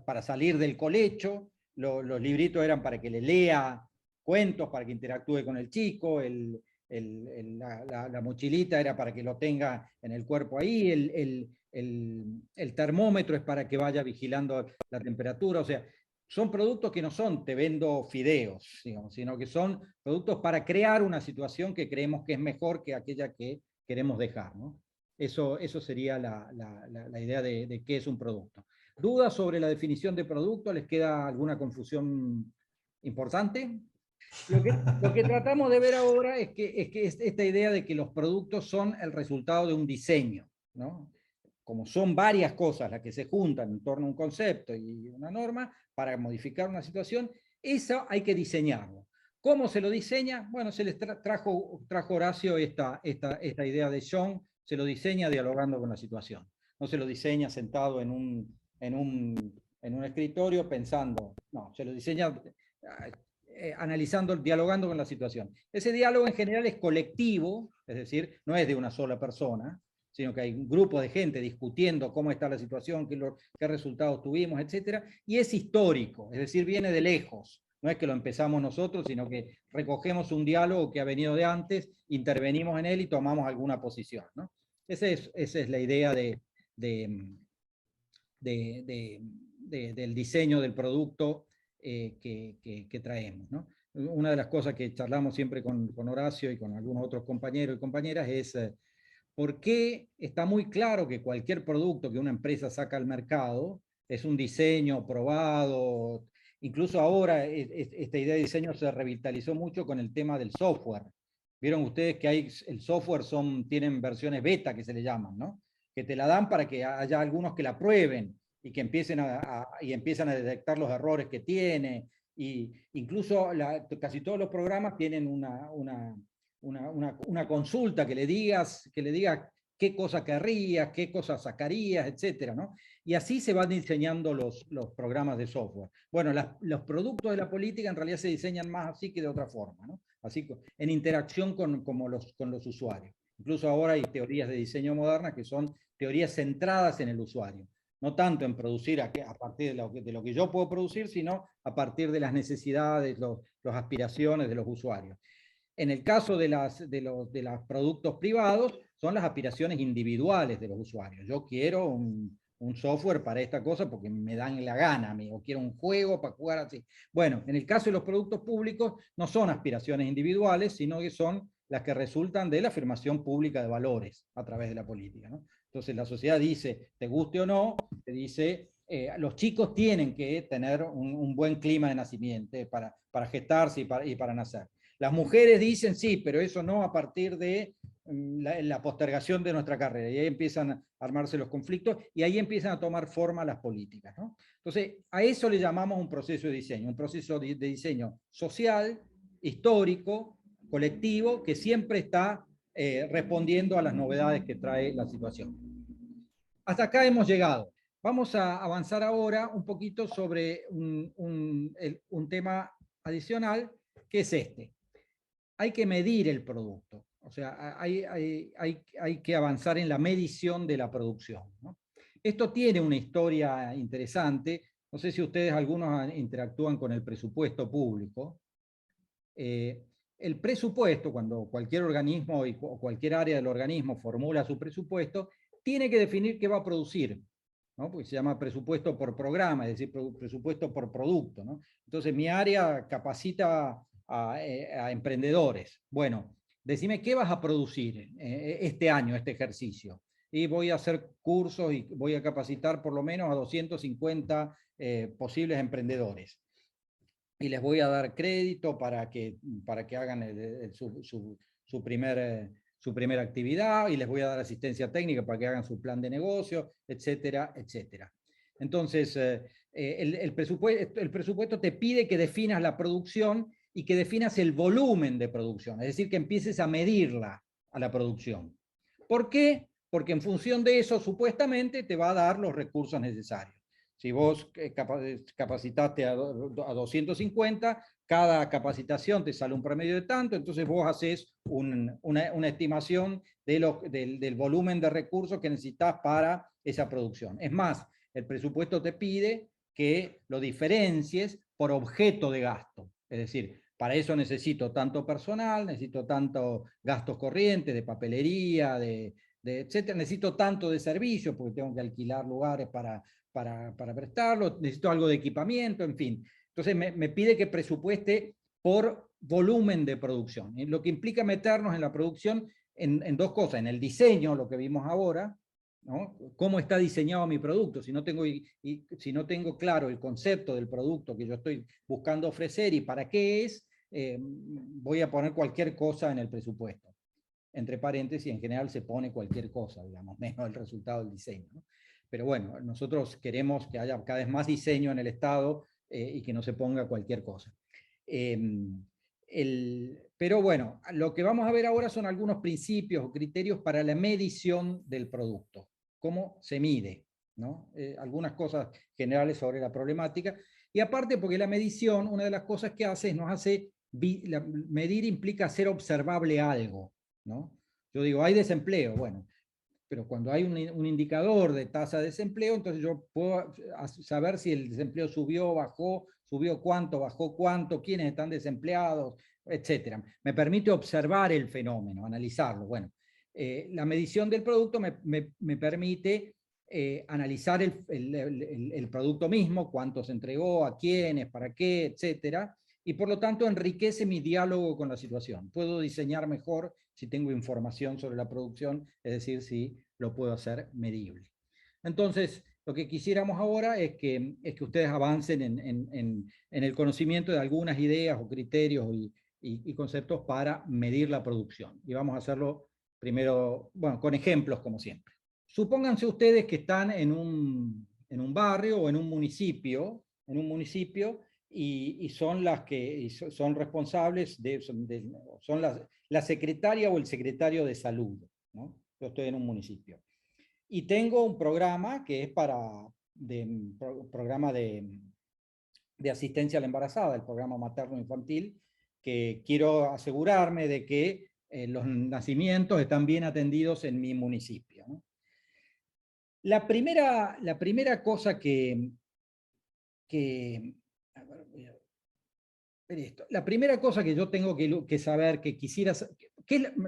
para salir del colecho, los libritos eran para que le lea cuentos, para que interactúe con el chico, la mochilita era para que lo tenga en el cuerpo ahí, el termómetro es para que vaya vigilando la temperatura. O sea, son productos que no son te vendo fideos, digamos, sino que son productos para crear una situación que creemos que es mejor que aquella que queremos dejar, ¿no? Eso sería la idea de qué es un producto. ¿Dudas sobre la definición de producto? ¿Les queda alguna confusión importante? Lo que tratamos de ver ahora es que esta idea de que los productos son el resultado de un diseño, ¿no? Como son varias cosas las que se juntan en torno a un concepto y una norma para modificar una situación, eso hay que diseñarlo. ¿Cómo se lo diseña? Bueno, se les trajo Horacio esta idea de John, se lo diseña dialogando con la situación. No se lo diseña sentado en un escritorio pensando, no, se lo diseña analizando, dialogando con la situación. Ese diálogo en general es colectivo, es decir, no es de una sola persona, sino que hay un grupo de gente discutiendo cómo está la situación, qué resultados tuvimos, etcétera, y es histórico, es decir, viene de lejos. No es que lo empezamos nosotros, sino que recogemos un diálogo que ha venido de antes, intervenimos en él y tomamos alguna posición, ¿no? Esa es la idea del diseño del producto que traemos, ¿no? Una de las cosas que charlamos siempre con Horacio y con algunos otros compañeros y compañeras es por qué está muy claro que cualquier producto que una empresa saca al mercado es un diseño probado. Incluso ahora esta idea de diseño se revitalizó mucho con el tema del software. Vieron ustedes que el software tienen versiones beta que se le llaman, ¿no? Que te la dan para que haya algunos que la prueben y que empiezan a detectar los errores que tiene. Y incluso casi todos los programas tienen una consulta que le digas qué cosa querrías, qué cosas sacarías, etcétera, ¿no? Y así se van diseñando los programas de software. Bueno, los productos de la política en realidad se diseñan más así que de otra forma, ¿no? Así en interacción con los usuarios. Incluso ahora hay teorías de diseño modernas que son teorías centradas en el usuario. No tanto en producir a partir de lo que yo puedo producir, sino a partir de las necesidades, las aspiraciones de los usuarios. En el caso de los productos privados, son las aspiraciones individuales de los usuarios. Yo quiero un un software para esta cosa porque me dan la gana a mí, o quiero un juego para jugar así. Bueno, en el caso de los productos públicos, no son aspiraciones individuales, sino que son las que resultan de la afirmación pública de valores a través de la política, ¿no? Entonces la sociedad dice, te guste o no, te dice, los chicos tienen que tener un buen clima de nacimiento para gestarse y para nacer. Las mujeres dicen, sí, pero eso no a partir de la postergación de nuestra carrera. Y ahí empiezan a armarse los conflictos y ahí empiezan a tomar forma las políticas, ¿no? Entonces, a eso le llamamos un proceso de diseño, un proceso de diseño social, histórico, colectivo, que siempre está respondiendo a las novedades que trae la situación. Hasta acá hemos llegado. Vamos a avanzar ahora un poquito sobre un tema adicional, que es este. Hay que medir el producto. O sea, hay que avanzar en la medición de la producción, ¿no? Esto tiene una historia interesante. No sé si ustedes algunos interactúan con el presupuesto público. El presupuesto, cuando cualquier organismo o cualquier área del organismo formula su presupuesto, tiene que definir qué va a producir, ¿no? Porque se llama presupuesto por programa, es decir, presupuesto por producto, ¿no? Entonces, mi área capacita a emprendedores. Bueno, decime qué vas a producir este año, este ejercicio. Y voy a hacer cursos y voy a capacitar por lo menos a 250 posibles emprendedores. Y les voy a dar crédito para que hagan su primera actividad, y les voy a dar asistencia técnica para que hagan su plan de negocio, etcétera, etcétera. Entonces, el presupuesto te pide que definas la producción y que definas el volumen de producción, es decir, que empieces a medirla a la producción. ¿Por qué? Porque en función de eso, supuestamente, te va a dar los recursos necesarios. Si vos capacitaste a 250, cada capacitación te sale un promedio de tanto, entonces vos haces una estimación del volumen de recursos que necesitas para esa producción. Es más, el presupuesto te pide que lo diferencies por objeto de gasto. Es decir, para eso necesito tanto personal, necesito tanto gastos corrientes, de papelería, etcétera, necesito tanto de servicios porque tengo que alquilar lugares para prestarlo, necesito algo de equipamiento, en fin. Entonces me pide que presupueste por volumen de producción, lo que implica meternos en la producción en dos cosas, en el diseño, lo que vimos ahora, ¿no? Cómo está diseñado mi producto. Si no tengo claro el concepto del producto que yo estoy buscando ofrecer y para qué es, voy a poner cualquier cosa en el presupuesto. Entre paréntesis, en general se pone cualquier cosa, digamos, menos el resultado del diseño, ¿no? Pero bueno, nosotros queremos que haya cada vez más diseño en el Estado y que no se ponga cualquier cosa. Pero bueno, lo que vamos a ver ahora son algunos principios o criterios para la medición del producto. ¿Cómo se mide? ¿No? Algunas cosas generales sobre la problemática. Y aparte, porque la medición, una de las cosas que hace es nos hace, medir implica hacer observable algo, ¿no? Yo digo, hay desempleo, bueno, pero cuando hay un indicador de tasa de desempleo, entonces yo puedo saber si el desempleo subió, bajó, subió cuánto, bajó cuánto, quiénes están desempleados, etcétera. Me permite observar el fenómeno, analizarlo. Bueno, la medición del producto me permite analizar el producto mismo, cuánto se entregó, a quiénes, para qué, etcétera, y por lo tanto enriquece mi diálogo con la situación. Puedo diseñar mejor si tengo información sobre la producción, es decir, si lo puedo hacer medible. Entonces, lo que quisiéramos ahora es que ustedes avancen en el conocimiento de algunas ideas o criterios y conceptos para medir la producción. Y vamos a hacerlo primero, bueno, con ejemplos como siempre. Supónganse ustedes que están en un barrio o en un municipio, y son las que son responsables, son la secretaria o el secretario de salud, ¿no? Yo estoy en un municipio. Y tengo un programa que es programa de asistencia a la embarazada, el programa materno-infantil, que quiero asegurarme de que los nacimientos están bien atendidos en mi municipio, ¿no? La primera cosa la primera cosa que yo tengo que saber, que quisiera,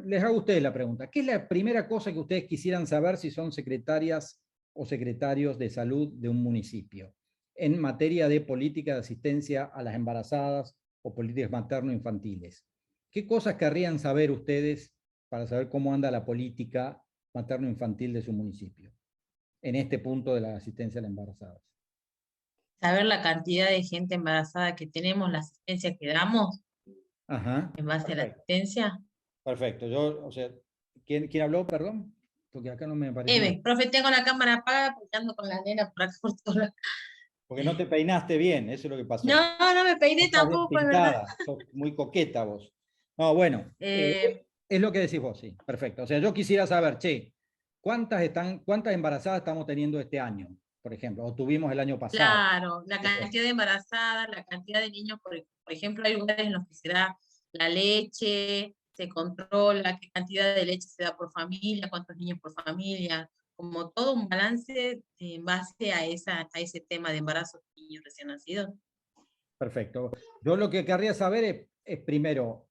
les hago a ustedes la pregunta, ¿qué es la primera cosa que ustedes quisieran saber si son secretarias o secretarios de salud de un municipio en materia de política de asistencia a las embarazadas o políticas materno-infantiles. ¿Qué cosas querrían saber ustedes para saber cómo anda la política materno-infantil de su municipio en este punto de la asistencia a las embarazadas? Saber la cantidad de gente embarazada que tenemos, la asistencia que damos Ajá, en base a la perfecto. asistencia. Perfecto. Yo, o sea, ¿quién habló, perdón? Porque acá no me apareció. Eve, profe, tengo la cámara apagada porque ando con la nena por acá por todos lados. Porque no te peinaste bien, eso es lo que pasó. No, no me peiné Estás bien tampoco, es verdad. pintada, sos muy coqueta vos. No, bueno, es lo que decís vos, sí, perfecto. O sea, yo quisiera saber, che, ¿cuántas embarazadas estamos teniendo este año, por ejemplo? O tuvimos el año pasado. Claro, la cantidad de embarazadas, la cantidad de niños, por ejemplo, hay lugares en los que se da la leche, se controla qué cantidad de leche se da por familia, cuántos niños por familia, como todo un balance en base a ese tema de embarazos de niños recién nacidos. Perfecto. Yo lo que querría saber es primero,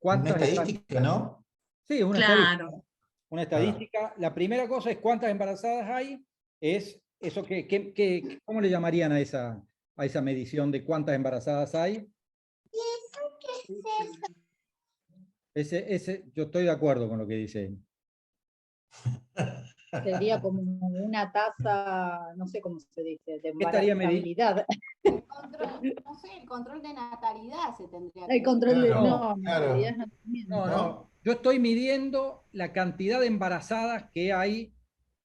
Una ¿cuántas estadística, ¿no? Sí, una Claro. estadística. Una estadística. La primera cosa es cuántas embarazadas hay. Es eso ¿cómo le llamarían a esa medición de cuántas embarazadas hay? Yo estoy de acuerdo con lo que dice él. Sería como una tasa, no sé cómo se dice, de ¿Qué estaría midiendo? embarazabilidad. No sé, el control de natalidad se tendría que El control de Claro, no, claro. natalidad no también. No. Yo estoy midiendo la cantidad de embarazadas que hay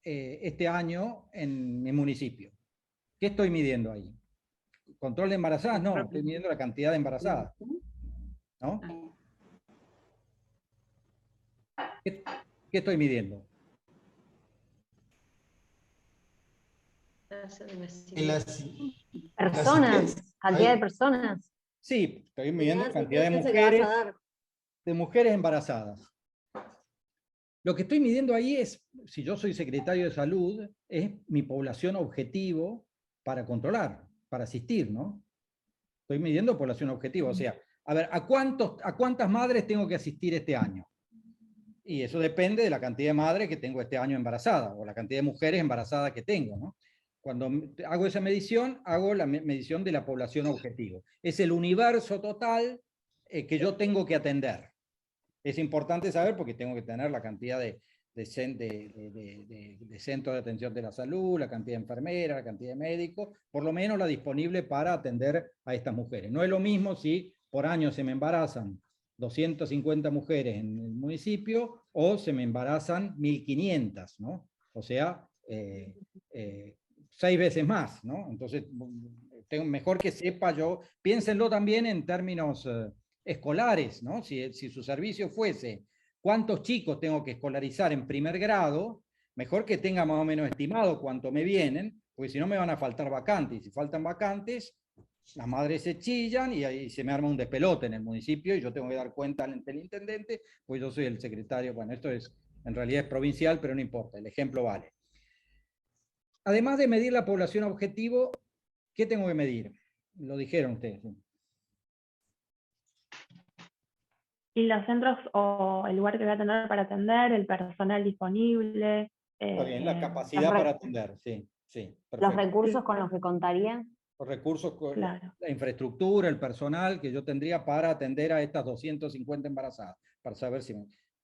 este año en mi municipio. ¿Qué estoy midiendo ahí? ¿Control de embarazadas? No, estoy midiendo la cantidad de embarazadas. ¿No? ¿Qué estoy midiendo? Personas, cantidad de personas. Sí, estoy midiendo cantidad de Asistencia que vas a mujeres dar. embarazadas. Lo que estoy midiendo ahí es, si yo soy secretario de salud, es mi población objetivo para controlar, para asistir, ¿no? Estoy midiendo población objetivo, o sea, a ver, ¿a cuántas madres tengo que asistir este año? Y eso depende de la cantidad de madres que tengo este año embarazadas, o la cantidad de mujeres embarazadas que tengo, ¿no? Cuando hago esa medición, hago la medición de la población objetivo. Es el universo total que yo tengo que atender. Es importante saber porque tengo que tener la cantidad de centros de atención de la salud, la cantidad de enfermeras, la cantidad de médicos, por lo menos la disponible para atender a estas mujeres. No es lo mismo si por año se me embarazan 250 mujeres en el municipio o se me embarazan 1.500, ¿no? O sea, 6 veces más, ¿no? Entonces, mejor que sepa yo, piénsenlo también en términos escolares, ¿no? Si su servicio fuese cuántos chicos tengo que escolarizar en primer grado, mejor que tenga más o menos estimado cuánto me vienen, porque si no me van a faltar vacantes, y si faltan vacantes, las madres se chillan y ahí se me arma un despelote en el municipio y yo tengo que dar cuenta ante el intendente, pues yo soy el secretario, bueno, esto en realidad es provincial, pero no importa, el ejemplo vale. Además de medir la población objetivo, ¿qué tengo que medir? Lo dijeron ustedes. Y los centros o el lugar que voy a tener para atender, el personal disponible. Está bien, la capacidad para atender, sí, perfecto. Los recursos con los que contarían. Los recursos, Claro. la infraestructura, el personal que yo tendría para atender a estas 250 embarazadas, para saber si...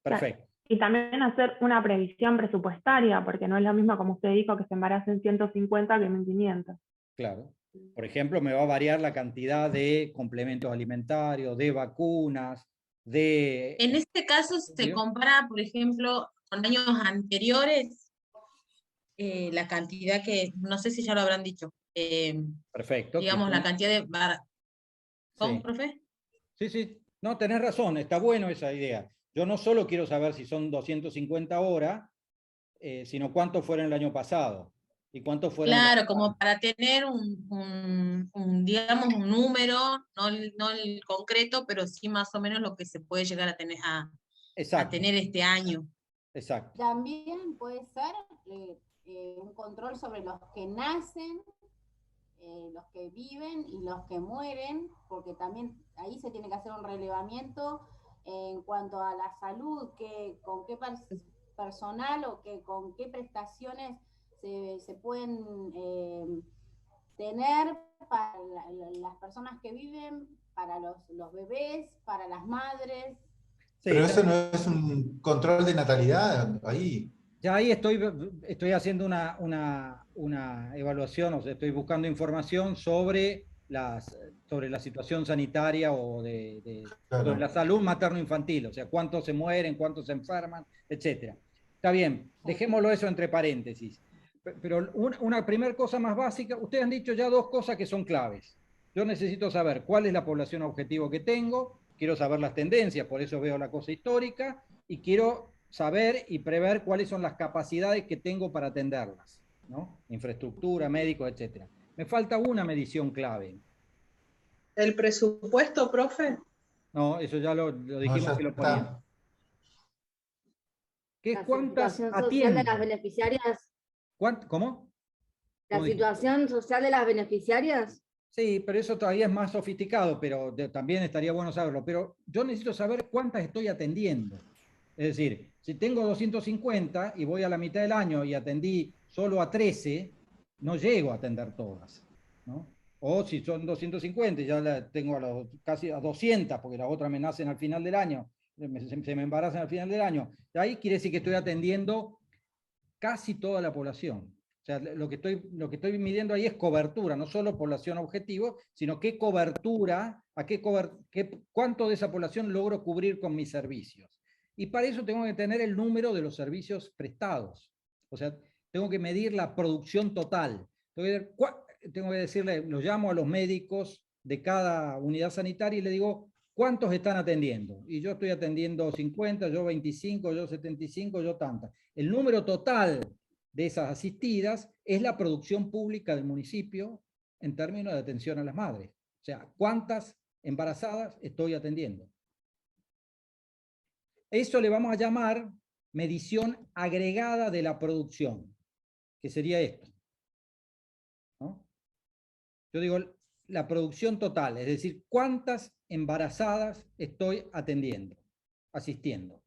Perfecto. Claro. Y también hacer una previsión presupuestaria, porque no es lo mismo, como usted dijo, que se embaracen 150 que 1.500. Claro. Por ejemplo, me va a variar la cantidad de complementos alimentarios, de vacunas, de... En este caso se compara, por ejemplo, con años anteriores, la cantidad que, no sé si ya lo habrán dicho. Perfecto. Digamos, la cantidad de... ¿Cómo, Sí. profe? Sí. No, tenés razón, está bueno esa idea. Yo no solo quiero saber si son 250 horas, sino cuántos fueron el año pasado. ¿Y cuántos fueron? Claro, como para tener digamos, un número, no el concreto, pero sí más o menos lo que se puede llegar a tener, a tener este año. Exacto. También puede ser un control sobre los que nacen, los que viven y los que mueren, porque también ahí se tiene que hacer un relevamiento en cuanto a la salud, con qué personal o con qué prestaciones se pueden tener para las personas que viven, para los bebés, para las madres. Sí, Pero eso no es un control de natalidad ahí. ya ahí estoy haciendo una evaluación, o sea, estoy buscando información sobre la situación sanitaria o sobre Claro. la salud materno-infantil, o sea, cuántos se mueren, cuántos se enferman, etc. Está bien, dejémoslo eso entre paréntesis. Pero una primera cosa más básica, ustedes han dicho ya dos cosas que son claves. Yo necesito saber cuál es la población objetivo que tengo, quiero saber las tendencias, por eso veo la cosa histórica, y quiero saber y prever cuáles son las capacidades que tengo para atenderlas, ¿no? Infraestructura, médicos, etc. Me falta una medición clave. ¿El presupuesto, profe? No, eso ya lo dijimos ya que lo está. poníamos. ¿Qué, La cuántas situación social de atienden? las beneficiarias. ¿Cómo? La ¿Cómo dijiste? situación social de las beneficiarias. Sí, pero eso todavía es más sofisticado, pero también estaría bueno saberlo. Pero yo necesito saber cuántas estoy atendiendo. Es decir, si tengo 250 y voy a la mitad del año y atendí solo a 13, no llego a atender todas, ¿no? O si son 250 y ya tengo casi a 200, porque las otras me nacen al final del año, se me embarazan al final del año. Y ahí quiere decir que estoy atendiendo casi toda la población. O sea, lo que estoy midiendo ahí es cobertura, no solo población objetivo, sino qué cobertura, cuánto de esa población logro cubrir con mis servicios. Y para eso tengo que tener el número de los servicios prestados. O sea, tengo que medir la producción total. Tengo que decirle, los llamo a los médicos de cada unidad sanitaria y le digo, ¿cuántos están atendiendo? Y yo estoy atendiendo 50, yo 25, yo 75, yo tantas. El número total de esas asistidas es la producción pública del municipio en términos de atención a las madres. O sea, ¿cuántas embarazadas estoy atendiendo? Eso le vamos a llamar medición agregada de la producción, que sería esto, ¿no? Yo digo la producción total, es decir, ¿cuántas embarazadas estoy atendiendo, asistiendo?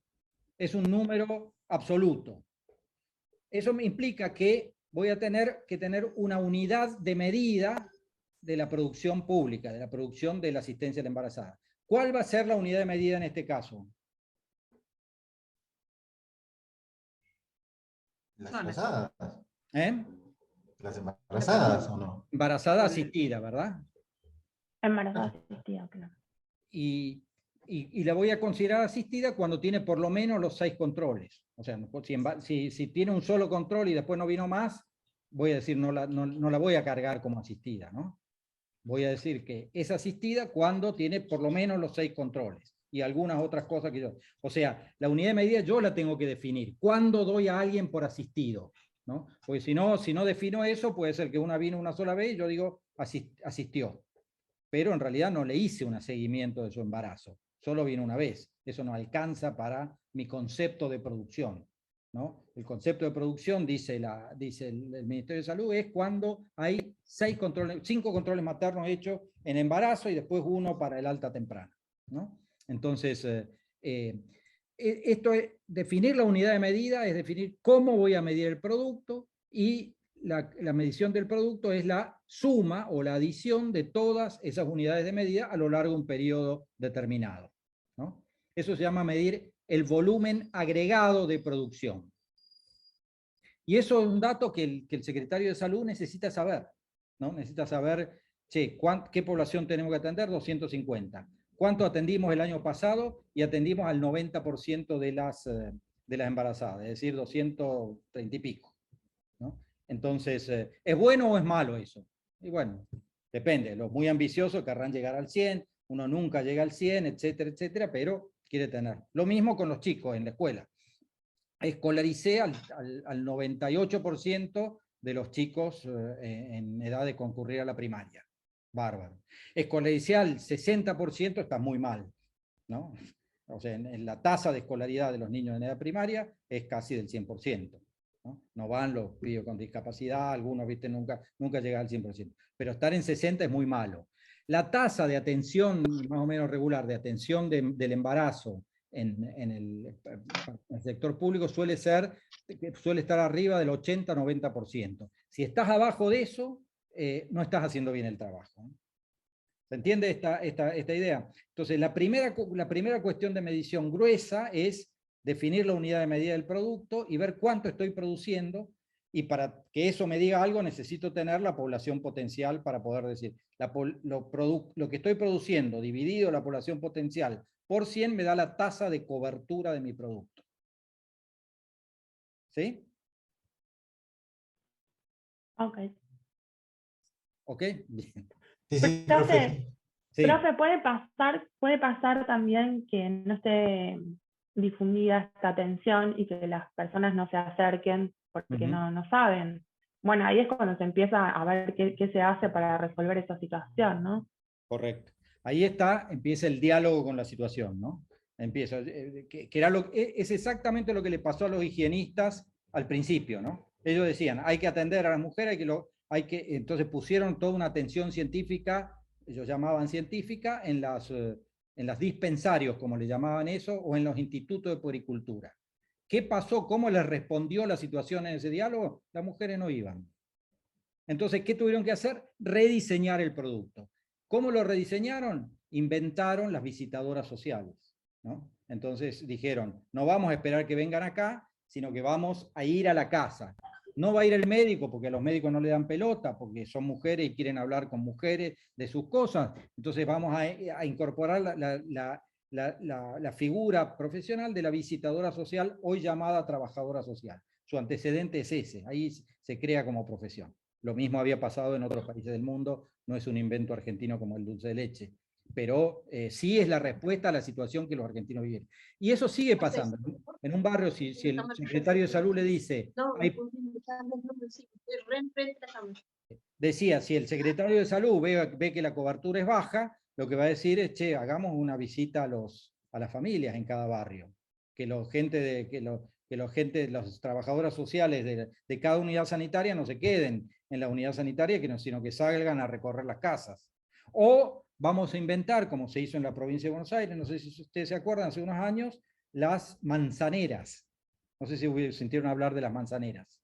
Es un número absoluto. Eso me implica que voy a tener que tener una unidad de medida de la producción pública, de la producción de la asistencia a la embarazada. ¿Cuál va a ser la unidad de medida en este caso? Las embarazadas. ¿Eh? Las embarazadas, ¿o no? Embarazada asistida, ¿verdad? Embarazada asistida, claro. Y la voy a considerar asistida cuando tiene por lo menos los 6 controles. O sea, si tiene un solo control y después no vino más, voy a decir, no la voy a cargar como asistida, ¿no? Voy a decir que es asistida cuando tiene por lo menos los 6 controles y algunas otras cosas que yo... O sea, la unidad de medida yo la tengo que definir. ¿Cuándo doy a alguien por asistido? ¿No? Porque si no defino eso, puede ser que una vino una sola vez y yo digo asistió. Pero en realidad no le hice un seguimiento de su embarazo. Solo vino una vez. Eso no alcanza para mi concepto de producción, ¿no? El concepto de producción, dice el Ministerio de Salud, es cuando hay 5 controles maternos hechos en embarazo y después uno para el alta temprana, ¿no? Entonces, esto es definir la unidad de medida, es definir cómo voy a medir el producto, y la medición del producto es la suma o la adición de todas esas unidades de medida a lo largo de un periodo determinado, ¿no? Eso se llama medir el volumen agregado de producción. Y eso es un dato que el secretario de Salud necesita saber, ¿no? Necesita saber, che, ¿qué población tenemos que atender? 250. ¿Cuánto atendimos el año pasado? Y atendimos al 90% de las embarazadas, es decir, 230 y pico, ¿no? Entonces, ¿es bueno o es malo eso? Y bueno, depende. Los muy ambiciosos querrán llegar al 100, uno nunca llega al 100, etcétera, etcétera, pero quiere tener. Lo mismo con los chicos en la escuela. Escolaricé al 98% de los chicos en edad de concurrir a la primaria. Bárbaro. Escolaricé al 60%, está muy mal, ¿no? O sea, en la tasa de escolaridad de los niños en edad primaria es casi del 100%. No van los pibes con discapacidad, algunos, viste, nunca llegan al 100%. Pero estar en 60 es muy malo. La tasa de atención más o menos regular, de atención del embarazo en el sector público suele estar arriba del 80-90%. Si estás abajo de eso, no estás haciendo bien el trabajo, ¿no? ¿Se entiende esta idea? Entonces, la primera cuestión de medición gruesa es definir la unidad de medida del producto y ver cuánto estoy produciendo, y para que eso me diga algo necesito tener la población potencial para poder decir, lo que estoy produciendo dividido la población potencial por 100 me da la tasa de cobertura de mi producto. ¿Sí? Ok. ¿Ok? Bien. Sí, sí, Profe, Sí. profe, puede pasar también que no esté difundida esta atención y que las personas no se acerquen porque no saben. Bueno, ahí es cuando se empieza a ver qué se hace para resolver esa situación, ¿no? Correcto. Ahí empieza el diálogo con la situación, ¿no? Empieza, que era es exactamente lo que le pasó a los higienistas al principio, ¿no? Ellos decían, hay que atender a las mujeres, entonces pusieron toda una atención científica, ellos llamaban científica, en las dispensarios, como le llamaban eso, o en los institutos de puericultura. ¿Qué pasó? ¿Cómo les respondió la situación en ese diálogo? Las mujeres no iban. Entonces, ¿qué tuvieron que hacer? Rediseñar el producto. ¿Cómo lo rediseñaron? Inventaron las visitadoras sociales, ¿no? Entonces dijeron, no vamos a esperar que vengan acá, sino que vamos a ir a la casa. No va a ir el médico, porque a los médicos no le dan pelota, porque son mujeres y quieren hablar con mujeres de sus cosas. Entonces vamos a incorporar la figura profesional de la visitadora social, hoy llamada trabajadora social. Su antecedente es ese, ahí se crea como profesión. Lo mismo había pasado en otros países del mundo, no es un invento argentino como el dulce de leche, pero sí es la respuesta a la situación que los argentinos viven. Y eso sigue pasando. En un barrio, si el secretario de salud le dice... Decía, si el secretario de salud ve que la cobertura es baja, lo que va a decir es, che, hagamos una visita a las familias en cada barrio. Que los trabajadoras sociales de cada unidad sanitaria no se queden en la unidad sanitaria, sino que salgan a recorrer las casas. O vamos a inventar, como se hizo en la provincia de Buenos Aires, no sé si ustedes se acuerdan, hace unos años, las manzaneras. No sé si sintieron hablar de las manzaneras.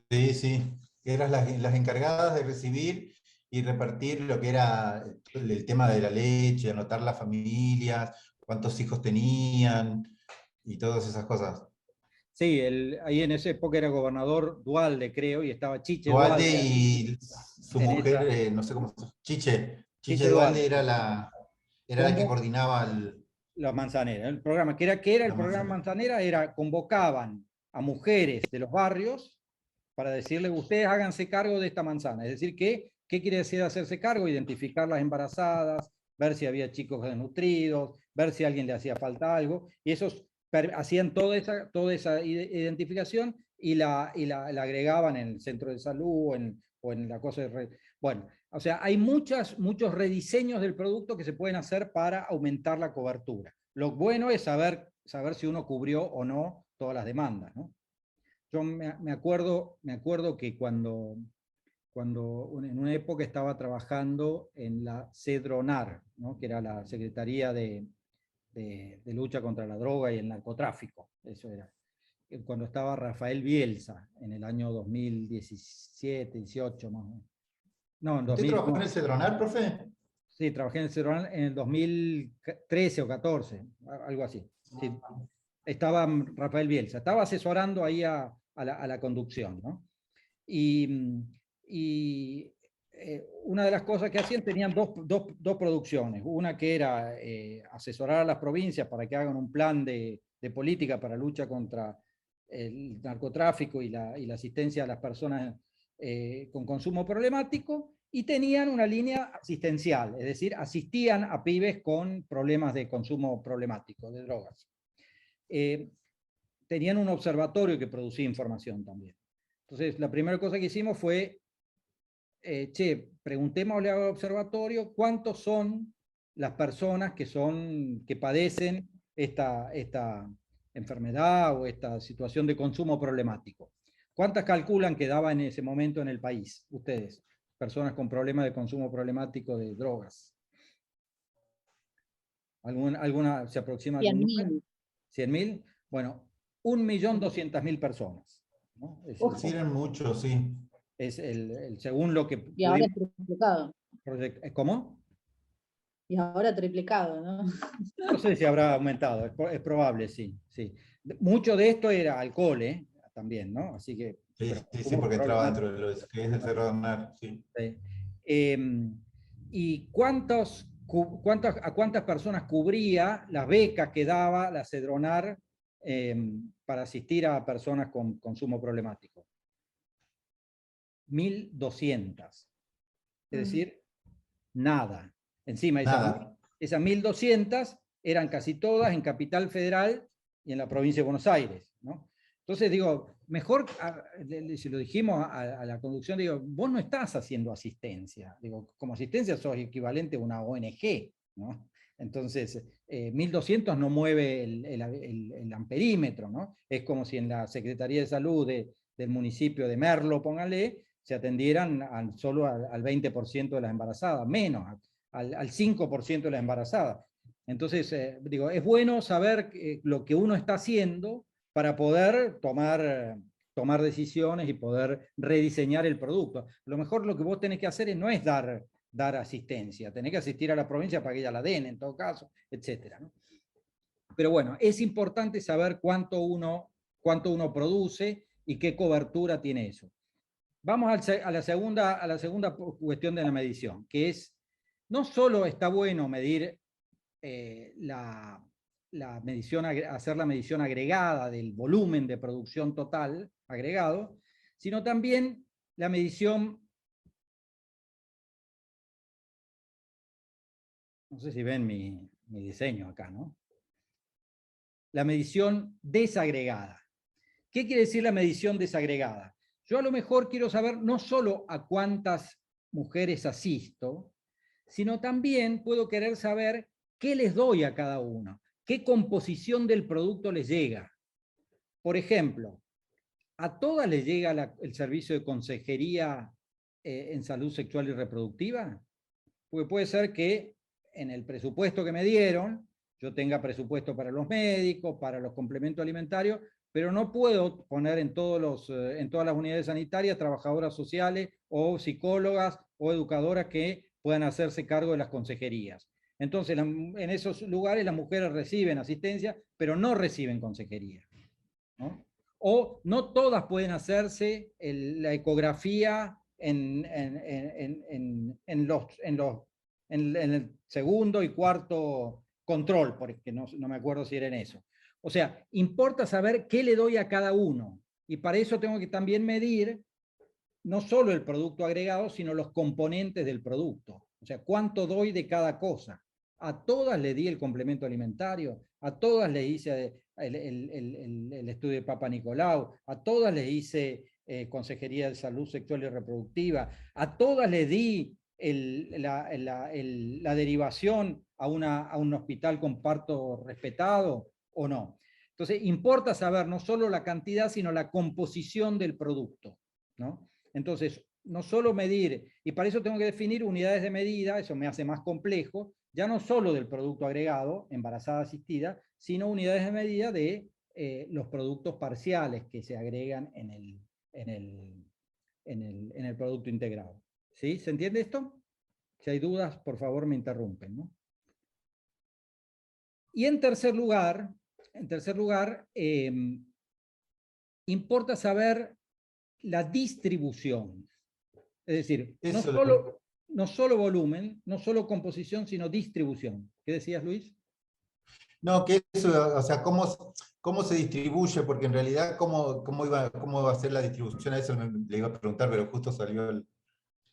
Sí, sí. Eran las encargadas de recibir y repartir lo que era el tema de la leche, anotar las familias, cuántos hijos tenían y todas esas cosas. Sí, ahí en esa época era gobernador Duhalde, creo, y estaba Chiche Duhalde Duhalde. y su mujer, no sé cómo se llama, Chiche Duhalde era la que coordinaba la manzanera. El programa, ¿qué era el programa manzanera? Convocaban a mujeres de los barrios para decirle, ustedes háganse cargo de esta manzana. Es decir, ¿qué quiere decir hacerse cargo? Identificar las embarazadas, ver si había chicos desnutridos, ver si a alguien le hacía falta algo, y esos hacían toda esa identificación y la agregaban en el centro de salud o en la cosa de... Bueno, o sea, hay muchos rediseños del producto que se pueden hacer para aumentar la cobertura. Lo bueno es saber si uno cubrió o no todas las demandas, ¿no? Yo me acuerdo que cuando en una época estaba trabajando en la CEDRONAR, ¿no? Que era la Secretaría de Lucha contra la Droga y el Narcotráfico, eso era. Cuando estaba Rafael Bielsa, en el año 2017, 18 más o menos. No, en 2000. ¿Usted trabajó en el CEDRONAR, profe? Sí, trabajé en el CEDRONAR en el 2013 o 14, algo así. Sí. Estaba Rafael Bielsa, estaba asesorando ahí a la conducción, ¿no? Y una de las cosas que hacían, tenían dos producciones. Una que era asesorar a las provincias para que hagan un plan de política para lucha contra el narcotráfico y la asistencia a las personas con consumo problemático, y tenían una línea asistencial, es decir, asistían a pibes con problemas de consumo problemático de drogas. Tenían un observatorio que producía información también. Entonces, la primera cosa que hicimos fue, preguntémosle al observatorio cuántos son las personas que padecen esta enfermedad o esta situación de consumo problemático. ¿Cuántas calculan que daba en ese momento en el país, ustedes? Personas con problemas de consumo problemático de drogas. ¿Alguna se aproxima? 100.000. 100.000. Bueno, 1.200.000 personas, ¿no? Sí, eran muchos, sí. Es según lo que... Y ahora es triplicado. ¿Cómo? Y ahora triplicado, ¿no? No sé si habrá aumentado, es probable, sí, sí. Mucho de esto era alcohol, también, ¿no? Así que... Sí, porque entraba dentro de lo que es el Cerro de Aznar, sí. Sí. ¿Y a cuántas personas cubría las becas que daba la Cedronar para asistir a personas con consumo problemático? 1.200. Es decir, nada. Encima, esas 1.200 eran casi todas en Capital Federal y en la provincia de Buenos Aires, ¿no? Entonces digo, mejor, si lo dijimos a la conducción, digo, vos no estás haciendo asistencia. Digo, como asistencia sos equivalente a una ONG, ¿no? Entonces, 1.200 no mueve el amperímetro, ¿no? Es como si en la Secretaría de Salud del municipio de Merlo, póngale, se atendieran solo al 20% de las embarazadas, menos, al 5% de las embarazadas. Entonces, digo, es bueno saber lo que uno está haciendo para poder tomar decisiones y poder rediseñar el producto. A lo mejor lo que vos tenés que hacer no es dar asistencia, tenés que asistir a la provincia para que ella la den, en todo caso, etc., ¿no? Pero bueno, es importante saber cuánto uno produce y qué cobertura tiene eso. Vamos a la segunda cuestión de la medición, que es, no solo está bueno medir hacer la medición agregada del volumen de producción total agregado, sino también la medición, no sé si ven mi diseño acá, ¿no? La medición desagregada. ¿Qué quiere decir la medición desagregada? Yo a lo mejor quiero saber no solo a cuántas mujeres asisto, sino también puedo querer saber qué les doy a cada uno, qué composición del producto les llega. Por ejemplo, ¿a todas les llega el servicio de consejería en salud sexual y reproductiva? Porque puede ser que en el presupuesto que me dieron, yo tenga presupuesto para los médicos, para los complementos alimentarios, pero no puedo poner en todas las unidades sanitarias trabajadoras sociales o psicólogas o educadoras que puedan hacerse cargo de las consejerías. Entonces, en esos lugares las mujeres reciben asistencia, pero no reciben consejería, ¿no? O no todas pueden hacerse la ecografía en el segundo y cuarto control, porque no me acuerdo si era en eso. O sea, importa saber qué le doy a cada uno. Y para eso tengo que también medir no solo el producto agregado, sino los componentes del producto. O sea, cuánto doy de cada cosa. A todas le di el complemento alimentario, a todas le hice el estudio de Papa Nicolau, a todas le hice consejería de salud sexual y reproductiva, a todas le di la derivación a un hospital con parto respetado o no. Entonces, importa saber no solo la cantidad, sino la composición del producto, ¿no? Entonces, no solo medir, y para eso tengo que definir unidades de medida, eso me hace más complejo, ya no solo del producto agregado, embarazada asistida, sino unidades de medida de los productos parciales que se agregan en el producto integrado. ¿Sí? ¿Se entiende esto? Si hay dudas, por favor me interrumpen, ¿no? Y en tercer lugar, importa saber la distribución. Es decir, no solo volumen, no solo composición, sino distribución. ¿Qué decías, Luis? No, que eso, o sea, cómo se distribuye, porque en realidad cómo va a ser la distribución, a eso le iba a preguntar, pero justo salió el...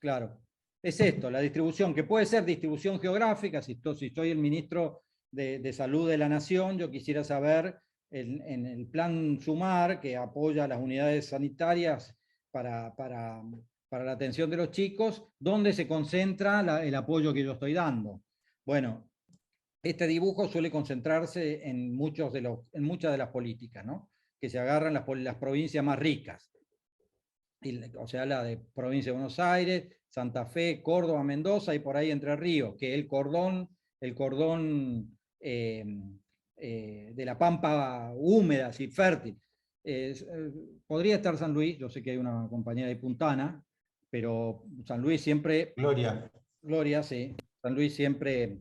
Claro, es esto, la distribución, que puede ser distribución geográfica, si soy el ministro de Salud de la Nación, yo quisiera saber en el plan Sumar, que apoya a las unidades sanitarias para la atención de los chicos, dónde se concentra el apoyo que yo estoy dando. Bueno, este dibujo suele concentrarse en muchas de las políticas, ¿no? Que se agarran las provincias más ricas. O sea, la de provincia de Buenos Aires, Santa Fe, Córdoba, Mendoza y por ahí Entre Ríos, que el cordón de la pampa húmeda, así fértil. Podría estar San Luis, yo sé que hay una compañía de Puntana, pero San Luis siempre... Gloria, sí. San Luis siempre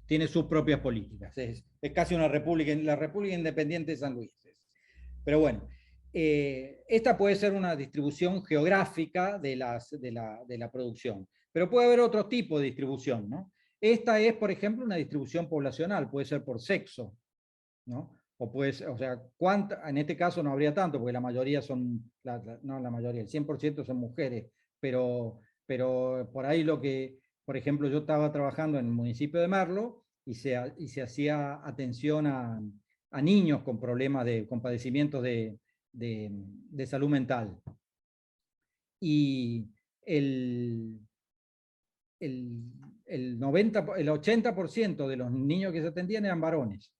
tiene sus propias políticas. Es casi una república, la República Independiente de San Luis. Pero bueno, esta puede ser una distribución geográfica de la producción, pero puede haber otro tipo de distribución, ¿no? Esta es, por ejemplo, una distribución poblacional, puede ser por sexo, ¿no? O sea, en este caso no habría tanto, porque la mayoría no la mayoría, el 100% son mujeres, pero por ahí por ejemplo, yo estaba trabajando en el municipio de Merlo y se hacía atención a niños con problemas con padecimientos de salud mental. Y el 80% de los niños que se atendían eran varones.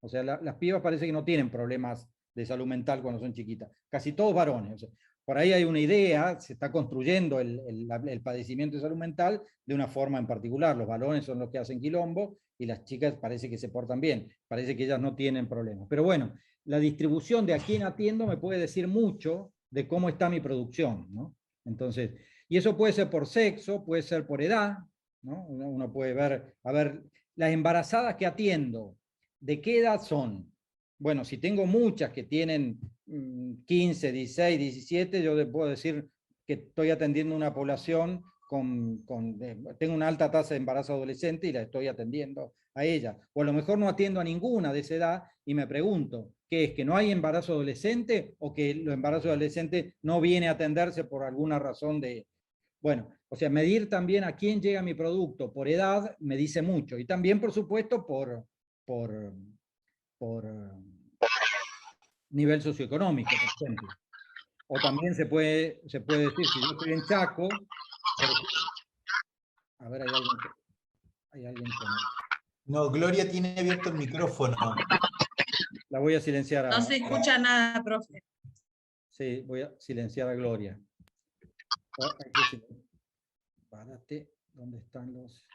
O sea, las pibas parece que no tienen problemas de salud mental cuando son chiquitas. Casi todos varones. O sea, por ahí hay una idea, se está construyendo el padecimiento de salud mental de una forma en particular. Los varones son los que hacen quilombo y las chicas parece que se portan bien. Parece que ellas no tienen problemas. Pero bueno, la distribución de a quién atiendo me puede decir mucho de cómo está mi producción, ¿no? Entonces, y eso puede ser por sexo, puede ser por edad, ¿no? Uno puede ver, a ver, las embarazadas que atiendo, ¿de qué edad son? Bueno, si tengo muchas que tienen 15, 16, 17, yo les puedo decir que estoy atendiendo una población tengo una alta tasa de embarazo adolescente y la estoy atendiendo a ella. O a lo mejor no atiendo a ninguna de esa edad y me pregunto, ¿qué es? ¿Que no hay embarazo adolescente o que el embarazo adolescente no viene a atenderse por alguna razón de... Bueno, o sea, medir también a quién llega mi producto por edad me dice mucho. Y también, por supuesto, por nivel socioeconómico, por ejemplo. O también se puede decir, si yo estoy en Chaco, a ver, hay alguien con... No, Gloria tiene abierto el micrófono. La voy a silenciar. No se escucha nada, profe. Sí, voy a silenciar a Gloria. Párate, ¿dónde están los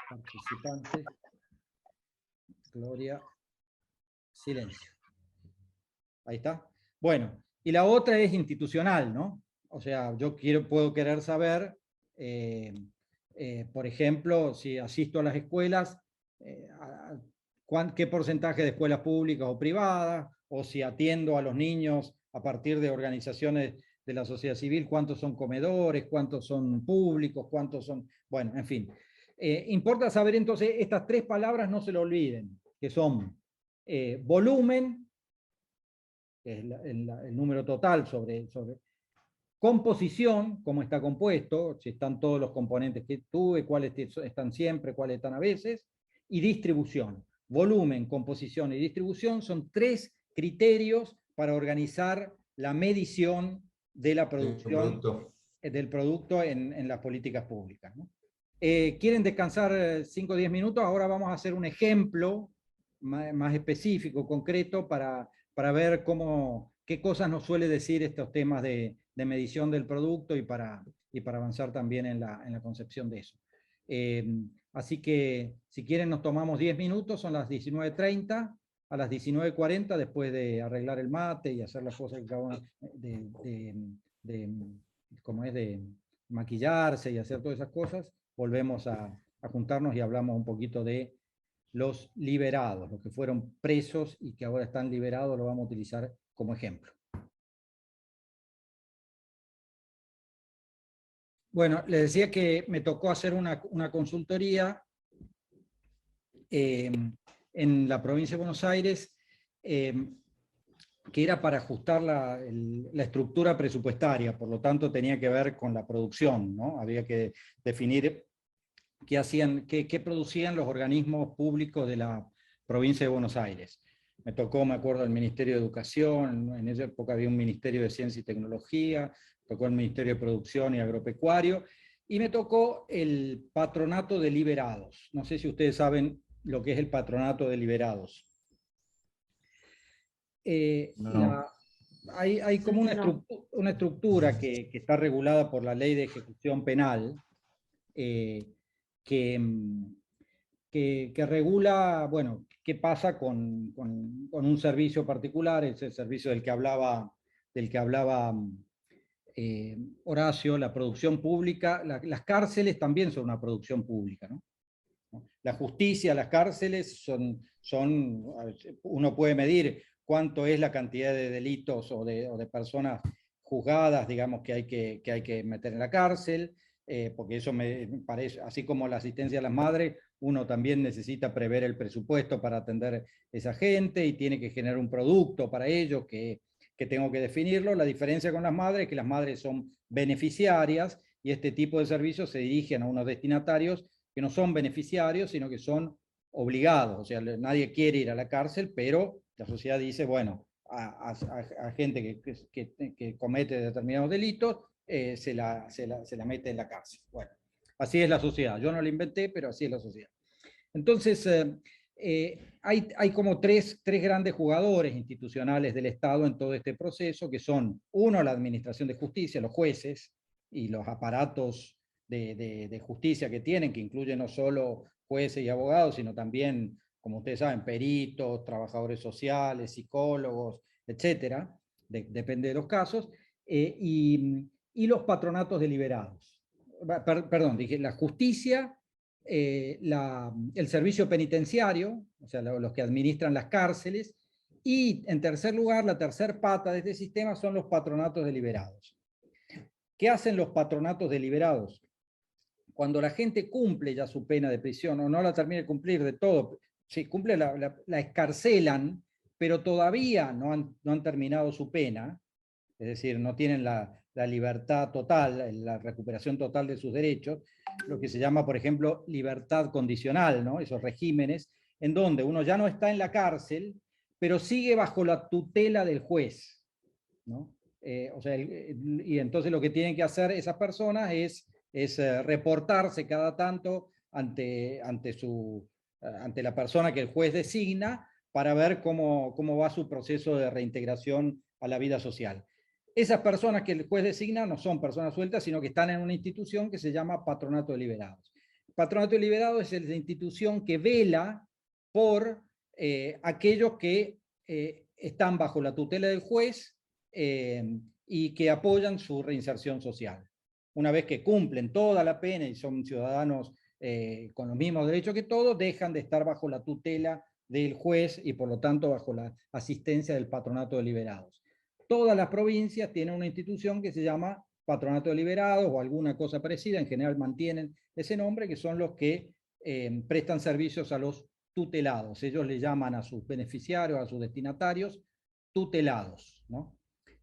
participantes? Gloria, silencio. Ahí está. Bueno, y la otra es institucional, ¿no? O sea, yo puedo querer saber, por ejemplo, si asisto a las escuelas, qué porcentaje de escuelas públicas o privadas, o si atiendo a los niños a partir de organizaciones de la sociedad civil, cuántos son comedores, cuántos son públicos, cuántos son... Bueno, en fin. Importa saber entonces, estas tres palabras no se lo olviden, que son volumen, que es el número total sobre composición, cómo está compuesto, si están todos los componentes que tuve, cuáles están siempre, cuáles están a veces, y distribución. Volumen, composición y distribución son tres criterios para organizar la medición de la producción del producto en las políticas públicas, ¿no? ¿Quieren descansar 5 o 10 minutos? Ahora vamos a hacer un ejemplo más específico, concreto, para ver qué cosas nos suele decir estos temas de medición del producto y para avanzar también en la concepción de eso. Así que, si quieren, nos tomamos 10 minutos, son las 19:30, a las 19:40, después de arreglar el mate y hacer las cosas que acaban de maquillarse y hacer todas esas cosas, volvemos a juntarnos y hablamos un poquito de los liberados, los que fueron presos y que ahora están liberados, lo vamos a utilizar como ejemplo. Bueno, les decía que me tocó hacer una consultoría en la provincia de Buenos Aires, que era para ajustar la estructura presupuestaria, por lo tanto tenía que ver con la producción, ¿no? Había que definir qué producían los organismos públicos de la provincia de Buenos Aires. Me tocó, me acuerdo, el Ministerio de Educación, en esa época había un Ministerio de Ciencia y Tecnología, tocó el Ministerio de Producción y Agropecuario, y me tocó el Patronato de Liberados. No sé si ustedes saben lo que es el Patronato de Liberados. No. Hay como una estructura que está regulada por la Ley de Ejecución Penal, que regula, bueno, qué pasa con un servicio particular, es el servicio del que hablaba Horacio, la producción pública. Las cárceles también son una producción pública, ¿no? La justicia, las cárceles uno puede medir cuánto es la cantidad de delitos o de personas juzgadas, digamos, que hay que meter en la cárcel, porque eso me parece, así como la asistencia a las madres, uno también necesita prever el presupuesto para atender a esa gente y tiene que generar un producto para ello que tengo que definirlo. La diferencia con las madres es que las madres son beneficiarias y este tipo de servicios se dirigen a unos destinatarios que no son beneficiarios, sino que son obligados. O sea, nadie quiere ir a la cárcel, pero la sociedad dice, bueno, a gente que comete determinados delitos, se la mete en la cárcel. Bueno, así es la sociedad. Yo no la inventé, pero así es la sociedad. Entonces, hay como tres grandes jugadores institucionales del Estado en todo este proceso, que son, uno, la administración de justicia, los jueces y los aparatos de justicia que tienen, que incluyen no solo jueces y abogados, sino también, como ustedes saben, peritos, trabajadores sociales, psicólogos, etcétera, depende de los casos, y los patronatos deliberados. Perdón, dije la justicia, el servicio penitenciario, o sea, los que administran las cárceles, y en tercer lugar, la tercer pata de este sistema son los patronatos deliberados. ¿Qué hacen los patronatos deliberados? Cuando la gente cumple ya su pena de prisión o no la termina de cumplir de todo, si cumple la escarcelan, pero todavía no han terminado su pena, es decir, no tienen la libertad total, la recuperación total de sus derechos, lo que se llama, por ejemplo, libertad condicional, ¿no? Esos regímenes en donde uno ya no está en la cárcel, pero sigue bajo la tutela del juez, ¿no? O sea, y entonces lo que tienen que hacer esas personas es reportarse cada tanto ante la persona que el juez designa para ver cómo va su proceso de reintegración a la vida social. Esas personas que el juez designa no son personas sueltas, sino que están en una institución que se llama Patronato de Liberados. Patronato de Liberados es la institución que vela por aquellos que están bajo la tutela del juez y que apoyan su reinserción social. Una vez que cumplen toda la pena y son ciudadanos con los mismos derechos que todos, dejan de estar bajo la tutela del juez y por lo tanto bajo la asistencia del Patronato de Liberados. Todas las provincias tienen una institución que se llama Patronato de Liberados o alguna cosa parecida, en general mantienen ese nombre, que son los que prestan servicios a los tutelados. Ellos le llaman a sus beneficiarios, a sus destinatarios, tutelados, ¿no?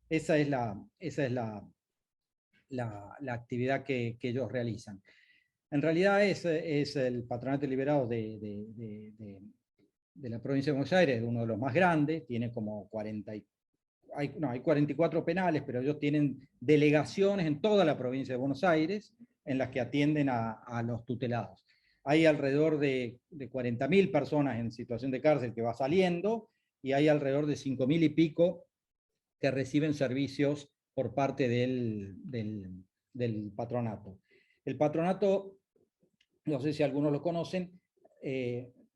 Esa es la actividad que ellos realizan. En realidad es el Patronato de Liberados de la provincia de Buenos Aires, uno de los más grandes, tiene como 44 penales, pero ellos tienen delegaciones en toda la provincia de Buenos Aires en las que atienden a los tutelados. Hay alrededor de 40.000 personas en situación de cárcel que va saliendo y hay alrededor de 5.000 y pico que reciben servicios por parte del patronato. El patronato, no sé si algunos lo conocen,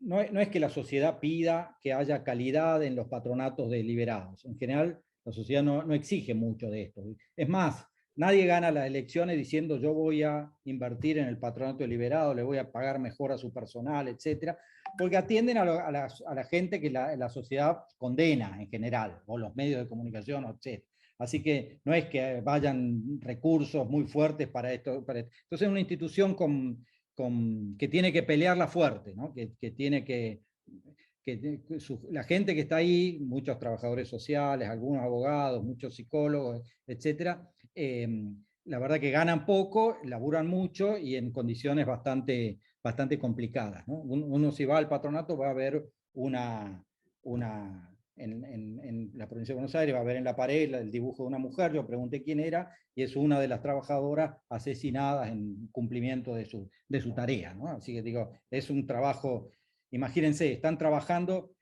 no es que la sociedad pida que haya calidad en los patronatos deliberados. En general, la sociedad no exige mucho de esto. Es más, nadie gana las elecciones diciendo yo voy a invertir en el patronato deliberado, le voy a pagar mejor a su personal, etcétera, porque atienden a la gente que la sociedad condena en general, o los medios de comunicación, etcétera. Así que no es que vayan recursos muy fuertes para esto. Entonces es una institución que tiene que pelearla fuerte, ¿no? Que tiene que la gente que está ahí, muchos trabajadores sociales, algunos abogados, muchos psicólogos, etcétera, la verdad que ganan poco, laburan mucho y en condiciones bastante complicadas, ¿no? Uno si va al patronato va a ver en la provincia de Buenos Aires, va a ver en la pared el dibujo de una mujer, yo pregunté quién era, y es una de las trabajadoras asesinadas en cumplimiento de su tarea, ¿no? Así que digo, es un trabajo, imagínense, están trabajando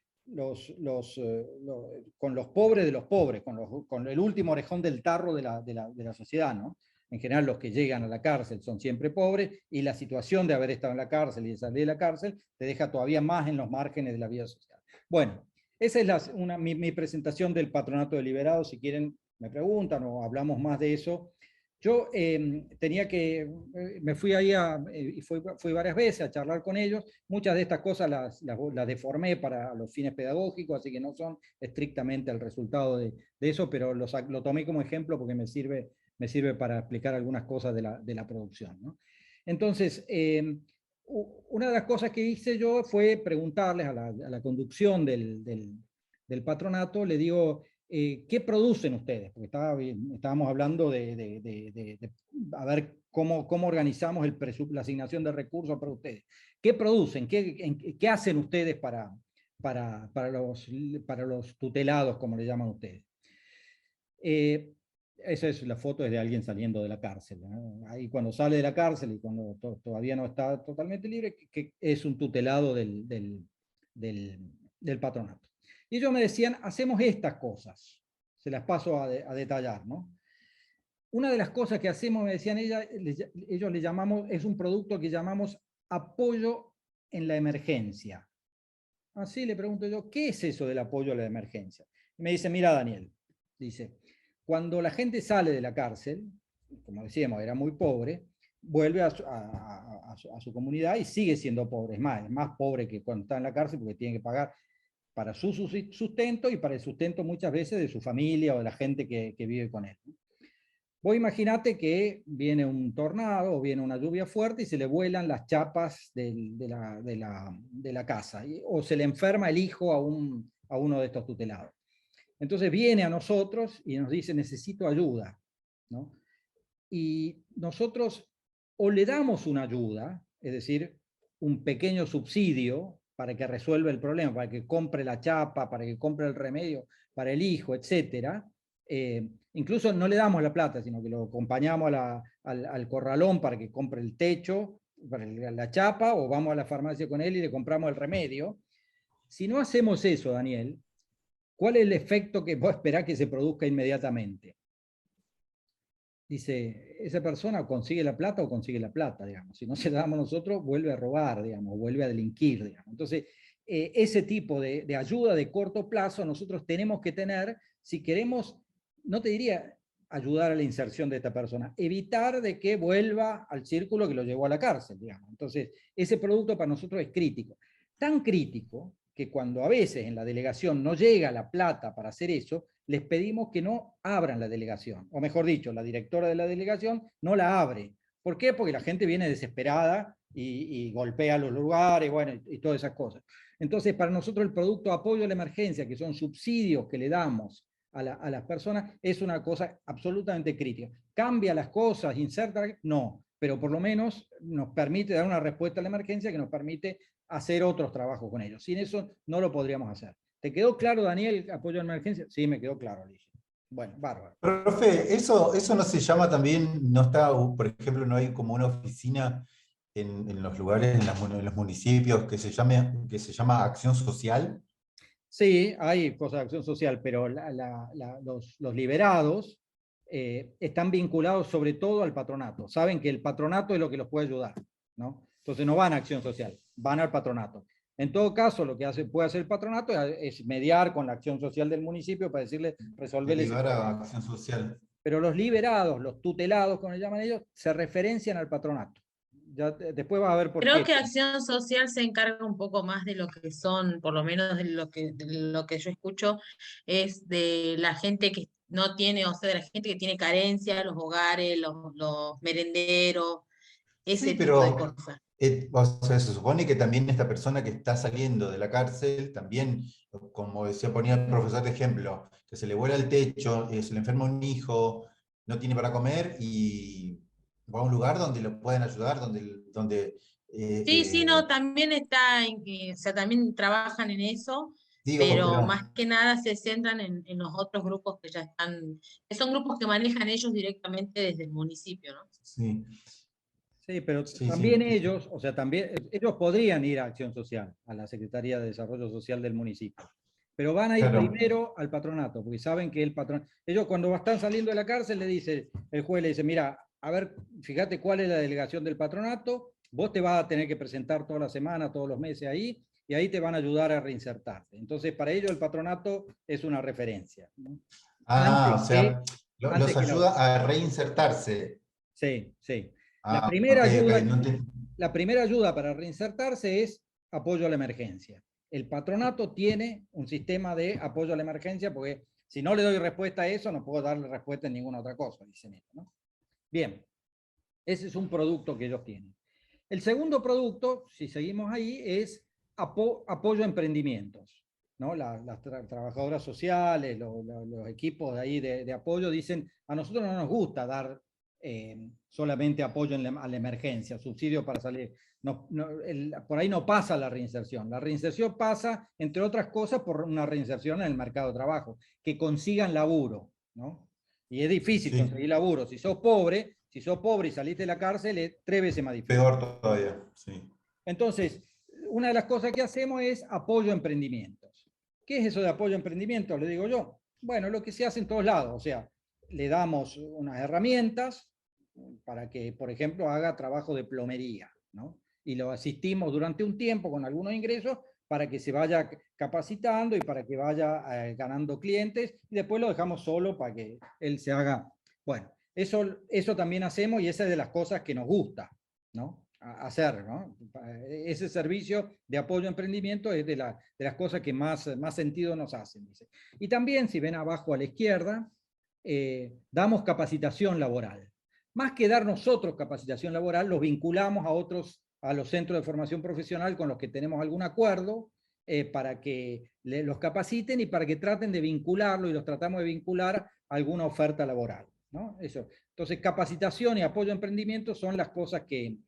con los pobres de los pobres, con el último orejón del tarro de la sociedad, ¿no? En general los que llegan a la cárcel son siempre pobres y la situación de haber estado en la cárcel y de salir de la cárcel te deja todavía más en los márgenes de la vida social. Bueno, esa es mi presentación del Patronato de Liberados. Si quieren me preguntan o hablamos más de eso. Yo me fui ahí y fui varias veces a charlar con ellos. Muchas de estas cosas las deformé para los fines pedagógicos, así que no son estrictamente el resultado de eso, pero lo tomé como ejemplo porque me sirve para explicar algunas cosas de la producción, ¿no? Entonces, una de las cosas que hice yo fue preguntarles a la conducción del patronato, le digo, ¿qué producen ustedes? Porque estábamos hablando de a ver cómo organizamos la asignación de recursos para ustedes. ¿Qué producen? ¿Qué hacen ustedes para los tutelados, como le llaman ustedes? Esa es la foto de alguien saliendo de la cárcel, ¿no? Ahí cuando sale de la cárcel y cuando todavía no está totalmente libre, que es un tutelado del patronato. Y ellos me decían, hacemos estas cosas. Se las paso a detallar, ¿no? Una de las cosas que hacemos, me decían ellos le llamamos, es un producto que llamamos apoyo en la emergencia. Así le pregunto yo, ¿qué es eso del apoyo a la emergencia? Y me dice, mira Daniel, dice, cuando la gente sale de la cárcel, como decíamos, era muy pobre, vuelve a su comunidad y sigue siendo pobre. Es más pobre que cuando está en la cárcel porque tiene que pagar para su sustento y para el sustento muchas veces de su familia o de la gente que vive con él. Vos imaginate que viene un tornado o viene una lluvia fuerte y se le vuelan las chapas de la casa, o se le enferma el hijo a uno de estos tutelados. Entonces viene a nosotros y nos dice, necesito ayuda, ¿no? Y nosotros o le damos una ayuda, es decir, un pequeño subsidio para que resuelva el problema, para que compre la chapa, para que compre el remedio para el hijo, etc. Incluso no le damos la plata, sino que lo acompañamos al corralón para que compre el techo, para la chapa, o vamos a la farmacia con él y le compramos el remedio. Si no hacemos eso, Daniel, ¿cuál es el efecto que vos esperás que se produzca inmediatamente? Dice, esa persona consigue la plata o consigue la plata, digamos. Si no se la damos nosotros, vuelve a robar, digamos, vuelve a delinquir, digamos. Entonces, ese tipo de ayuda de corto plazo nosotros tenemos que tener si queremos, no te diría ayudar a la inserción de esta persona, evitar de que vuelva al círculo que lo llevó a la cárcel, digamos. Entonces, ese producto para nosotros es crítico. Tan crítico que cuando a veces en la delegación no llega la plata para hacer eso, les pedimos que no abran la delegación, o mejor dicho, la directora de la delegación no la abre. ¿Por qué? Porque la gente viene desesperada y golpea los lugares, bueno, y todas esas cosas. Entonces, para nosotros el producto apoyo a la emergencia, que son subsidios que le damos a las personas, es una cosa absolutamente crítica. ¿Cambia las cosas? ¿Inserta? No, pero por lo menos nos permite dar una respuesta a la emergencia que nos permite hacer otros trabajos con ellos. Sin eso no lo podríamos hacer. ¿Te quedó claro, Daniel, apoyo a emergencia? Sí, me quedó claro, Alicia. Bueno, bárbaro. Profe, eso no se llama también, no está, por ejemplo, no hay como una oficina en los lugares, en los municipios que se llama acción social. Sí, hay cosas de acción social, pero los liberados están vinculados sobre todo al patronato. Saben que el patronato es lo que los puede ayudar, ¿no? Entonces no van a acción social, van al patronato. En todo caso, lo que puede hacer el patronato es mediar con la acción social del municipio para decirle, resolverles. Llevar a acción social. Pero los liberados, los tutelados, como le llaman ellos, se referencian al patronato. Ya después vas a ver por qué. Creo que Acción Social se encarga un poco más de lo que son, por lo menos de lo que yo escucho, es de la gente que no tiene, o sea, de la gente que tiene carencia, los hogares, los merenderos, ese Sí, tipo de cosas. O sea, se supone que también esta persona que está saliendo de la cárcel, también, como decía, ponía el profesor de ejemplo, que se le vuela el techo, se le enferma un hijo, no tiene para comer y va a un lugar donde lo pueden ayudar, donde Sí, no, también o sea, también trabajan en eso, digo, pero más que nada se centran en los otros grupos que ya están, que son grupos que manejan ellos directamente desde el municipio, ¿no? Sí. Sí, pero Sí, también sí. ellos, o sea, también ellos podrían ir a Acción Social, a la Secretaría de Desarrollo Social del municipio, pero van a ir Claro. primero al patronato, porque saben que ellos cuando están saliendo de la cárcel el juez le dice, mira, a ver, fíjate cuál es la delegación del patronato, vos te vas a tener que presentar toda la semana, todos los meses ahí, y ahí te van a ayudar a reinsertarte. Entonces, para ello el patronato es una referencia, ¿no? Ah, o Antes sea, antes los que ayuda a reinsertarse. Sí, sí. La Ah, primera ok, ayuda, ok, no entiendo. la primera ayuda para reinsertarse es apoyo a la emergencia. El patronato tiene un sistema de apoyo a la emergencia porque si no le doy respuesta a eso, no puedo darle respuesta en ninguna otra cosa, dicen ellos, ¿no? Bien, ese es un producto que ellos tienen. El segundo producto, si seguimos ahí, es apoyo a emprendimientos, ¿no? Las trabajadoras sociales, los equipos de ahí de apoyo dicen, a nosotros no nos gusta dar solamente apoyo a la emergencia, subsidio para salir. Por ahí no pasa la reinserción. La reinserción pasa, entre otras cosas, por una reinserción en el mercado de trabajo, que consigan laburo, ¿no? Y es difícil Sí, conseguir laburo. Si sos pobre y saliste de la cárcel, es 3 veces más difícil. peor todavía, sí. Entonces, una de las cosas que hacemos es apoyo a emprendimientos. ¿Qué es eso de apoyo a emprendimientos? Le digo yo. Bueno, lo que se hace en todos lados. O sea, le damos unas herramientas para que, por ejemplo, haga trabajo de plomería, ¿no? Y lo asistimos durante un tiempo con algunos ingresos para que se vaya capacitando y para que vaya ganando clientes, y después lo dejamos solo para que él se haga. Bueno, eso también hacemos y esa es de las cosas que nos gusta, ¿no? Hacer, ¿no? Ese servicio de apoyo a emprendimiento es de las cosas que más sentido nos hacen, dice. Y también, si ven abajo a la izquierda, damos capacitación laboral. Más que dar nosotros capacitación laboral, los vinculamos a los centros de formación profesional con los que tenemos algún acuerdo para que los capaciten y para que traten de vincularlo, y los tratamos de vincular a alguna oferta laboral, ¿no? Eso. Entonces, capacitación y apoyo a emprendimiento son las cosas que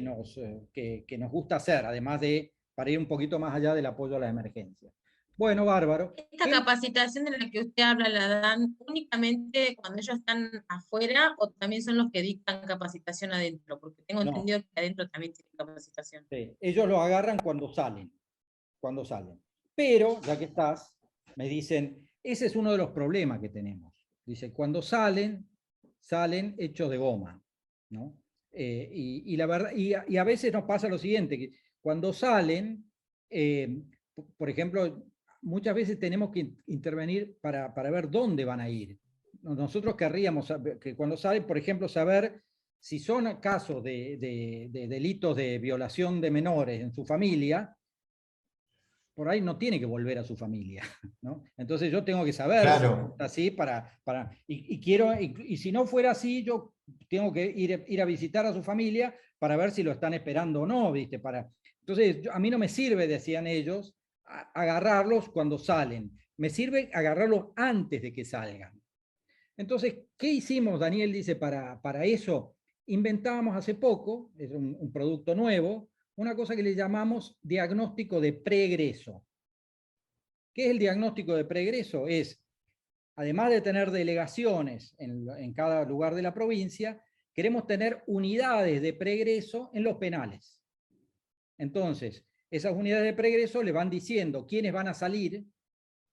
nos gusta hacer, además de, para ir un poquito más allá del apoyo a la emergencia. Bueno, bárbaro. ¿Esta capacitación de la que usted habla la dan únicamente cuando ellos están afuera o también son los que dictan capacitación adentro? Porque tengo entendido que adentro también tienen capacitación. Sí, ellos lo agarran cuando salen. Pero, ya que estás, me dicen, ese es uno de los problemas que tenemos. Dice, cuando salen hechos de goma, ¿no? Y la verdad, y a veces nos pasa lo siguiente, que cuando salen, por ejemplo, muchas veces tenemos que intervenir para ver dónde van a ir. Nosotros querríamos que cuando salen, por ejemplo, saber si son casos de delitos de violación de menores en su familia, por ahí no tiene que volver a su familia, ¿no? Entonces yo tengo que saber, claro, así y si no fuera así, yo tengo que ir a visitar a su familia para ver si lo están esperando o no, ¿viste? Entonces, a mí no me sirve, decían ellos, agarrarlos cuando salen. Me sirve agarrarlos antes de que salgan. Entonces, ¿qué hicimos, Daniel? Dice, para eso, inventábamos hace poco, es un producto nuevo, una cosa que le llamamos diagnóstico de preegreso. ¿Qué es el diagnóstico de preegreso? Es, además de tener delegaciones en cada lugar de la provincia, queremos tener unidades de preegreso en los penales. Entonces, esas unidades de preegreso le van diciendo quiénes van a salir,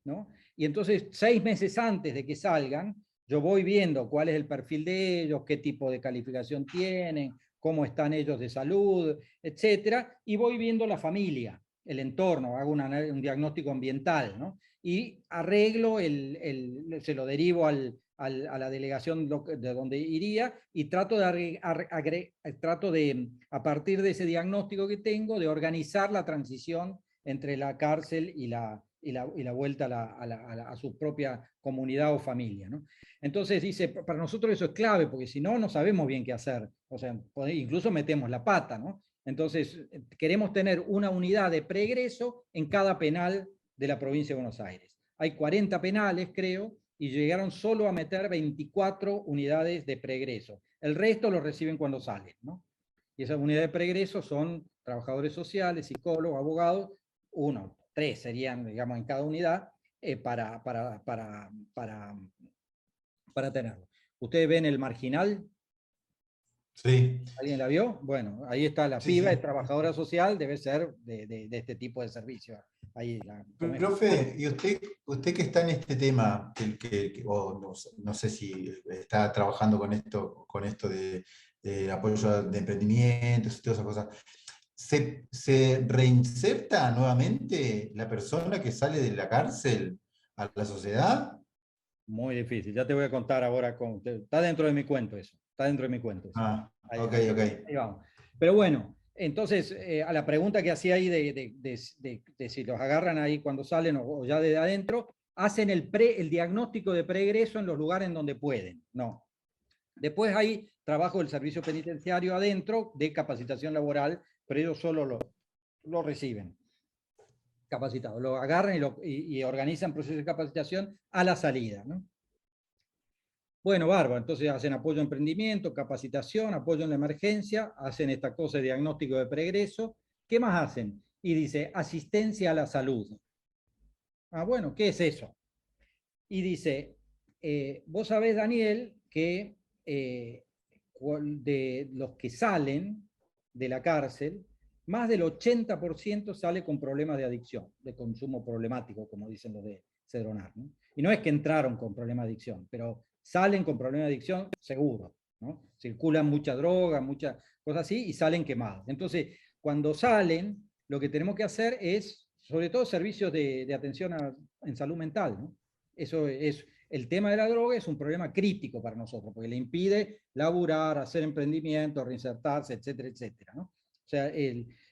¿no? Y entonces, 6 meses antes de que salgan, yo voy viendo cuál es el perfil de ellos, qué tipo de calificación tienen, cómo están ellos de salud, etcétera, y voy viendo la familia, el entorno, hago un diagnóstico ambiental, ¿no? Y arreglo, se lo derivo a la delegación de donde iría y trato de, a partir de ese diagnóstico que tengo, de organizar la transición entre la cárcel y la vuelta a su propia comunidad o familia, ¿no? Entonces dice, para nosotros eso es clave, porque si no, no sabemos bien qué hacer. O sea, incluso metemos la pata, ¿no? Entonces, queremos tener una unidad de preegreso en cada penal de la provincia de Buenos Aires. Hay 40 penales, creo, y llegaron solo a meter 24 unidades de preegreso. El resto lo reciben cuando salen, ¿no? Y esas unidades de preegreso son trabajadores sociales, psicólogos, abogados, 3 serían, digamos, en cada unidad, para tenerlo. ¿Ustedes ven el marginal? Sí. ¿Alguien la vio? Bueno, ahí está la Sí, piba, sí. es trabajadora social, debe ser de este tipo de servicio ahí Profe, y usted que está en este tema, o no sé si está trabajando con esto de apoyo de emprendimientos y todas esas cosas, ¿se reinserta nuevamente la persona que sale de la cárcel a la sociedad? muy difícil. Ya te voy a contar ahora. Está dentro de mi cuento eso. Está dentro de mi cuento eso. Ah, ok. Ahí vamos. Pero bueno, entonces, a la pregunta que hacía ahí de si los agarran ahí cuando salen o ya de adentro, hacen el diagnóstico de preegreso en los lugares en donde pueden. No. Después hay trabajo del servicio penitenciario adentro de capacitación laboral, pero ellos solo lo reciben capacitado, lo agarran y organizan procesos de capacitación a la salida, ¿no? Bueno, bárbaro, entonces hacen apoyo a emprendimiento, capacitación, apoyo en la emergencia, hacen esta cosa de diagnóstico de preegreso. ¿Qué más hacen? Y dice, asistencia a la salud. Ah, bueno, ¿qué es eso? Y dice, vos sabés, Daniel, que de los que salen de la cárcel, más del 80% sale con problemas de adicción, de consumo problemático, como dicen los de Cedronar, ¿no? Y no es que entraron con problemas de adicción, pero salen con problemas de adicción seguro, ¿no? Circulan mucha droga, muchas cosas así, y salen quemados. Entonces, cuando salen, lo que tenemos que hacer es, sobre todo, servicios de atención en salud mental, ¿no? Eso es, el tema de la droga es un problema crítico para nosotros, porque le impide laburar, hacer emprendimiento, reinsertarse, etcétera, etcétera, ¿no? O sea,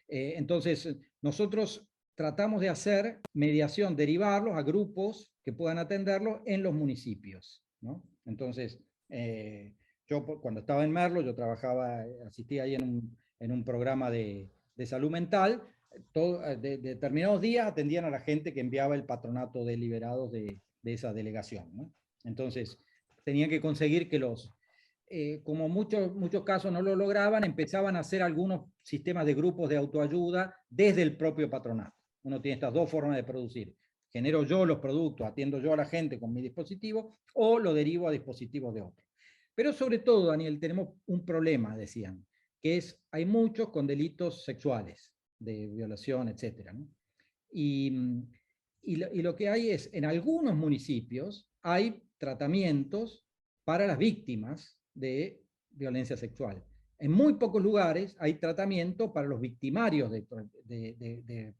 entonces, nosotros tratamos de hacer mediación, derivarlos a grupos que puedan atenderlos en los municipios, ¿no? Entonces, yo cuando estaba en Merlo, yo trabajaba, asistía ahí en un programa de salud mental. De determinados días atendían a la gente que enviaba el patronato de liberados de esa delegación, ¿no? Entonces, tenían que conseguir que como muchos casos no lo lograban, empezaban a hacer algunos sistemas de grupos de autoayuda desde el propio patronato. Uno tiene estas dos formas de producir. Genero yo los productos, atiendo yo a la gente con mi dispositivo, o lo derivo a dispositivos de otros. Pero sobre todo, Daniel, tenemos un problema, decían, que es, hay muchos con delitos sexuales, de violación, etcétera, ¿no? Y lo que hay es, en algunos municipios hay tratamientos para las víctimas de violencia sexual. En muy pocos lugares hay tratamiento para los victimarios de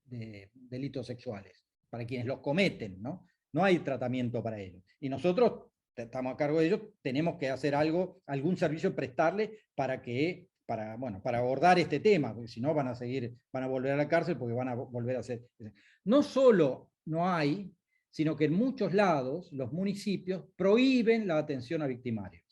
delitos sexuales, para quienes los cometen, ¿no? No hay tratamiento para ellos. Y nosotros estamos a cargo de ellos, tenemos que hacer algo, algún servicio prestarle para abordar este tema, porque si no van a volver a la cárcel porque van a volver a hacer. No solo no hay, sino que en muchos lados los municipios prohíben la atención a victimarios,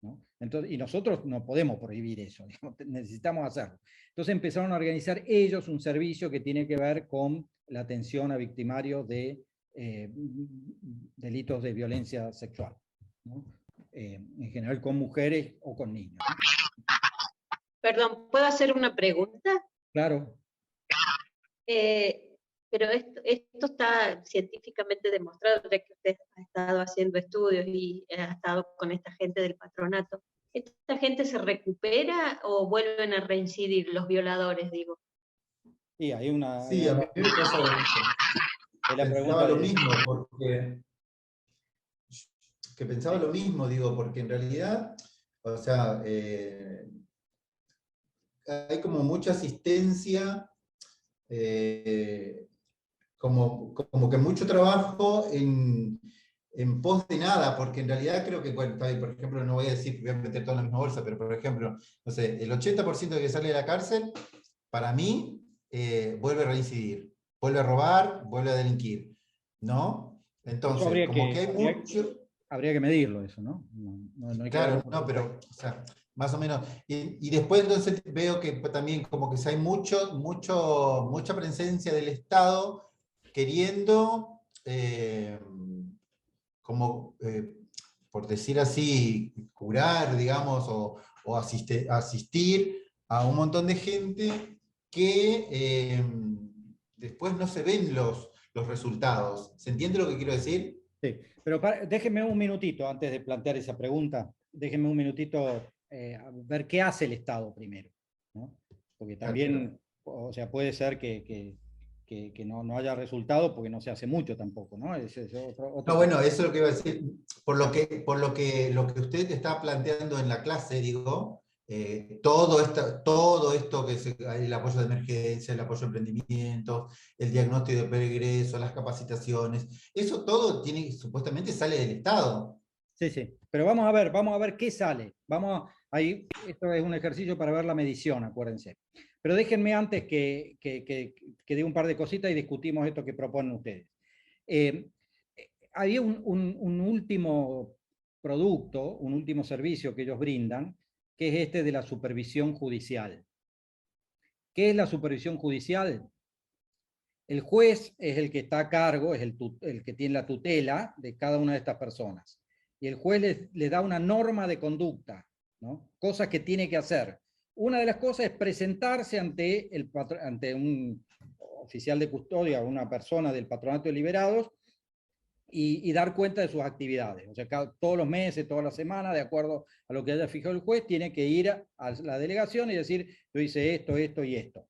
¿no? Entonces, y nosotros no podemos prohibir eso, necesitamos hacerlo. Entonces empezaron a organizar ellos un servicio que tiene que ver con la atención a victimarios de delitos de violencia sexual, ¿no? En general con mujeres o con niños, ¿no? Perdón, ¿puedo hacer una pregunta? Claro. Pero esto está científicamente demostrado, ya que usted ha estado haciendo estudios y ha estado con esta gente del patronato. ¿Esta gente se recupera o vuelven a reincidir, los violadores, digo? Sí, hay una... Sí, a mí me pasa pensaba lo mismo, porque en realidad, o sea, hay como mucha asistencia, como que mucho trabajo en pos de nada, porque en realidad creo que, bueno, por ejemplo, no voy a decir que voy a meter todo en la misma bolsa, pero por ejemplo, no sé, el 80% de que sale de la cárcel, para mí, vuelve a reincidir, vuelve a robar, vuelve a delinquir, ¿no? Entonces, como que hay mucho... Habría que medirlo eso, ¿no? No hay claro, no, pero, o sea, más o menos. Y después entonces veo que también como que hay mucha presencia del Estado queriendo, por decir así, curar, digamos, o asistir a un montón de gente que después no se ven los resultados. ¿Se entiende lo que quiero decir? Sí, pero déjenme un minutito antes de plantear esa pregunta. Déjenme un minutito a ver qué hace el Estado primero, ¿no? Porque también, o sea, puede ser que que no haya resultado porque no se hace mucho tampoco, ¿no? Es otro No, bueno, eso es lo que iba a decir. Por lo que usted está planteando en la clase, digo, todo esto el apoyo de emergencia, el apoyo a emprendimientos, el diagnóstico de pregreso, las capacitaciones, eso todo supuestamente sale del Estado. Sí, sí, pero vamos a ver qué sale. Esto es un ejercicio para ver la medición, acuérdense. Pero déjenme antes que diga un par de cositas y discutimos esto que proponen ustedes. Había un último producto, un último servicio que ellos brindan, que es este de la supervisión judicial. ¿Qué es la supervisión judicial? El juez es el que está a cargo, es el que tiene la tutela de cada una de estas personas. Y el juez le da una norma de conducta, ¿no? Cosas que tiene que hacer. Una de las cosas es presentarse ante un oficial de custodia, una persona del Patronato de Liberados, y dar cuenta de sus actividades. O sea, todos los meses, todas las semanas, de acuerdo a lo que haya fijado el juez, tiene que ir a la delegación y decir, yo hice esto, esto y esto.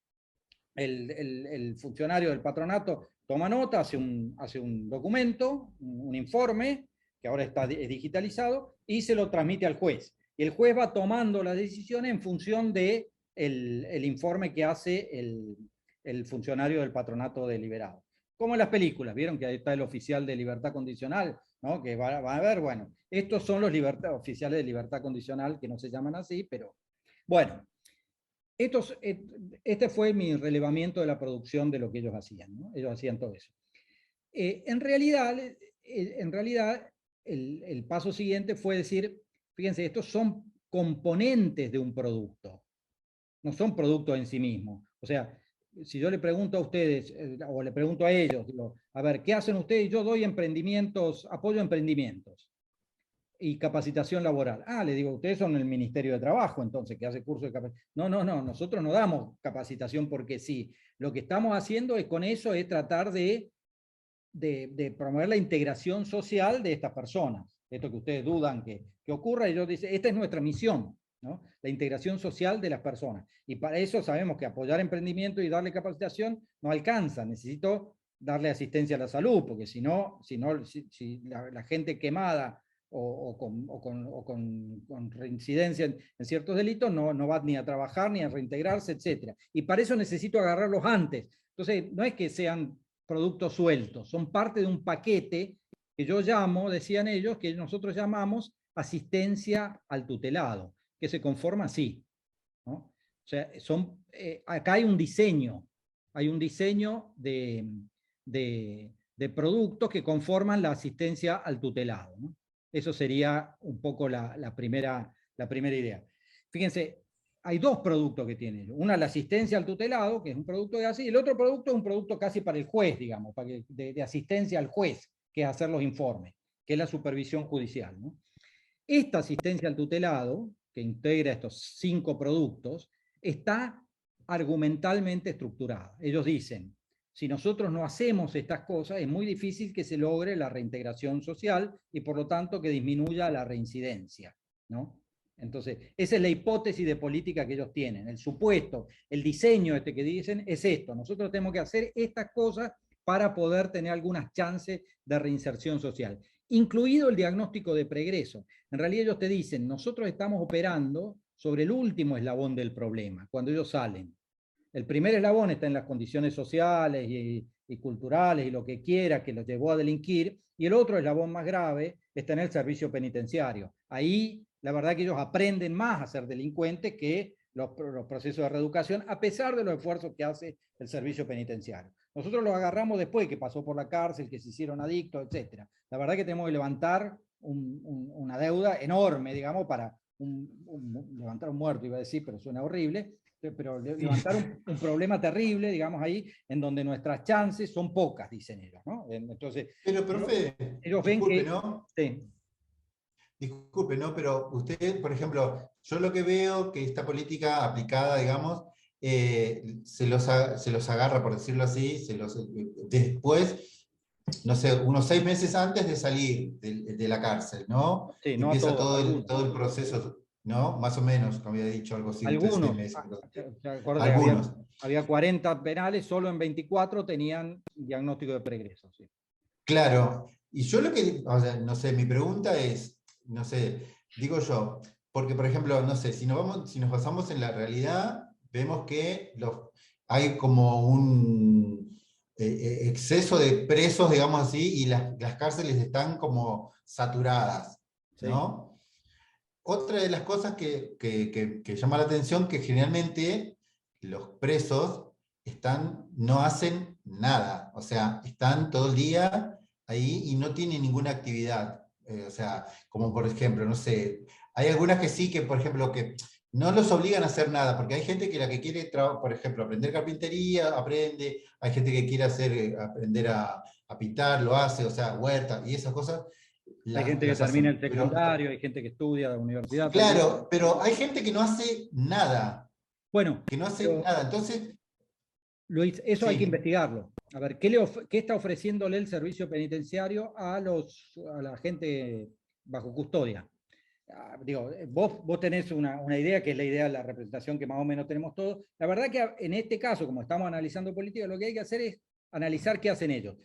El funcionario del patronato toma nota, hace un documento, un informe, que ahora está digitalizado, y se lo transmite al juez. Y el juez va tomando las decisiones en función de el informe que hace el funcionario del Patronato de Liberados. Como en las películas, vieron que ahí está el oficial de libertad condicional, ¿no? Que va a ver, bueno, estos son los oficiales de libertad condicional, que no se llaman así, pero bueno. Este fue mi relevamiento de la producción de lo que ellos hacían, ¿no? Ellos hacían todo eso. En realidad, el paso siguiente fue decir, fíjense, estos son componentes de un producto, no son productos en sí mismos. O sea, si yo le pregunto a ustedes, o le pregunto a ellos, digo, a ver, ¿qué hacen ustedes? Yo doy apoyo a emprendimientos y capacitación laboral. Le digo, ustedes son el Ministerio de Trabajo, entonces, que hace curso de capacitación. No, nosotros no damos capacitación porque sí. Lo que estamos haciendo con eso es tratar de promover la integración social de estas personas. Esto que ustedes dudan que ocurra, ellos dicen, esta es nuestra misión, ¿no? La integración social de las personas. Y para eso sabemos que apoyar emprendimiento y darle capacitación no alcanza. Necesito darle asistencia a la salud, porque si la gente quemada o con reincidencia en ciertos delitos no va ni a trabajar ni a reintegrarse, etc. Y para eso necesito agarrarlos antes. Entonces, no es que sean productos sueltos, son parte de un paquete que yo llamo, decían ellos, que nosotros llamamos asistencia al tutelado, que se conforma así, ¿no? O sea, acá hay un diseño de productos que conforman la asistencia al tutelado, ¿no? Eso sería un poco la primera idea. Fíjense, hay dos productos que tienen. Una, la asistencia al tutelado, que es un producto de así, y el otro producto es un producto casi para el juez, digamos, de asistencia al juez, que es hacer los informes, que es la supervisión judicial, ¿no? Esta asistencia al tutelado, que integra estos 5 productos, está argumentalmente estructurada. Ellos dicen, si nosotros no hacemos estas cosas, es muy difícil que se logre la reintegración social y por lo tanto que disminuya la reincidencia, ¿no? Entonces, esa es la hipótesis de política que ellos tienen. El supuesto, el diseño que dicen es esto. Nosotros tenemos que hacer estas cosas para poder tener algunas chances de reinserción social, incluido el diagnóstico de pregreso. En realidad ellos te dicen, nosotros estamos operando sobre el último eslabón del problema, cuando ellos salen. El primer eslabón está en las condiciones sociales y culturales y lo que quiera que los llevó a delinquir, y el otro eslabón más grave está en el servicio penitenciario. Ahí la verdad que ellos aprenden más a ser delincuentes que los procesos de reeducación, a pesar de los esfuerzos que hace el servicio penitenciario. Nosotros los agarramos después que pasó por la cárcel, que se hicieron adictos, etc. La verdad que tenemos que levantar una deuda enorme, digamos, para levantar un muerto, iba a decir, pero suena horrible, pero levantar un problema terrible, digamos, ahí, en donde nuestras chances son pocas, dicen ellos, ¿no? Entonces, pero, profe, ellos ven que... ¿no? Sí. Disculpe, ¿no? Pero usted, por ejemplo, yo lo que veo que esta política aplicada, digamos, se los agarra, por decirlo así, después, no sé, unos 6 meses antes de salir de la cárcel, ¿no? Sí, no empieza todo el proceso, ¿no? Más o menos, como había dicho, algo así. entre 6 Algunos, meses. ¿te acuerdas? Algunos. Había 40 penales, solo en 24 tenían diagnóstico de pregreso. Sí. Claro, y yo lo que, o sea, no sé, mi pregunta es, no sé, digo yo, porque por ejemplo, no sé, si nos basamos en la realidad, vemos que hay como un exceso de presos, digamos así, y las cárceles están como saturadas, ¿no? Otra de las cosas que llama la atención, que generalmente los presos no hacen nada, o sea, están todo el día ahí y no tienen ninguna actividad. O sea, como por ejemplo, no sé, hay algunas que sí, que por ejemplo, que no los obligan a hacer nada, porque hay gente que la que quiere, por ejemplo, aprender carpintería, aprende, hay gente que quiere aprender a pintar, lo hace, o sea, huerta y esas cosas. Hay gente que termina el secundario, hay gente que estudia en la universidad. Claro, también. pero hay gente que no hace nada. Bueno, que no hace nada. Entonces, Luis, eso sí. hay que investigarlo. A ver, ¿qué está ofreciéndole el servicio penitenciario a la gente bajo custodia? Digo, vos tenés una idea, que es la idea de la representación que más o menos tenemos todos. La verdad que en este caso, como estamos analizando política, lo que hay que hacer es analizar qué hacen ellos.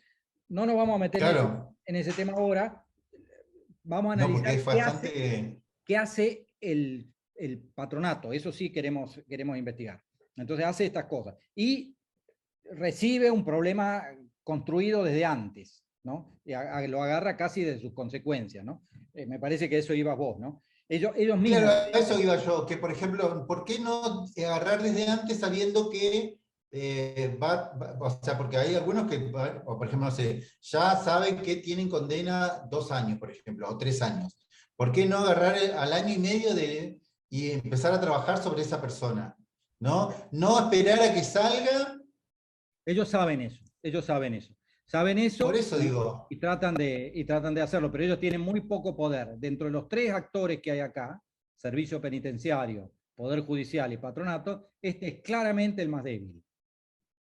No nos vamos a meter en ese tema ahora. Vamos a analizar porque es bastante... qué hace el patronato. Eso sí queremos investigar. Entonces hace estas cosas. Y recibe un problema construido desde antes, ¿no? Y lo agarra casi de sus consecuencias, ¿no? Me parece que eso ibas vos, ¿no? Ellos mismos... Claro, a eso iba yo, que por ejemplo, ¿por qué no agarrar desde antes sabiendo que o sea, porque hay algunos que, o por ejemplo, no sé, ya saben que tienen condena 2 años, por ejemplo, o 3 años. ¿Por qué no agarrar al año y medio y empezar a trabajar sobre esa persona? ¿No? No esperar a que salga. Ellos saben eso, Saben eso, por eso digo. y tratan de hacerlo, pero ellos tienen muy poco poder. Dentro de los 3 actores que hay acá, servicio penitenciario, poder judicial y patronato, este es claramente el más débil,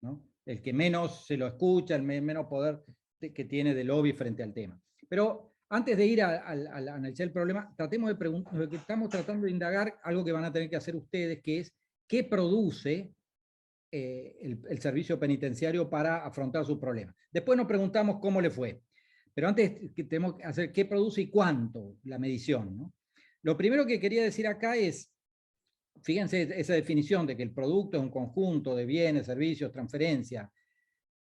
¿no? El que menos se lo escucha, el menos poder que tiene de lobby frente al tema. Pero antes de ir a analizar el problema, tratemos de preguntar, lo que estamos tratando de indagar, algo que van a tener que hacer ustedes, que es qué produce el servicio penitenciario para afrontar sus problemas. Después nos preguntamos cómo le fue. Pero antes tenemos que hacer qué produce y cuánto, la medición, ¿no? Lo primero que quería decir acá es, fíjense esa definición de que el producto es un conjunto de bienes, servicios, transferencias,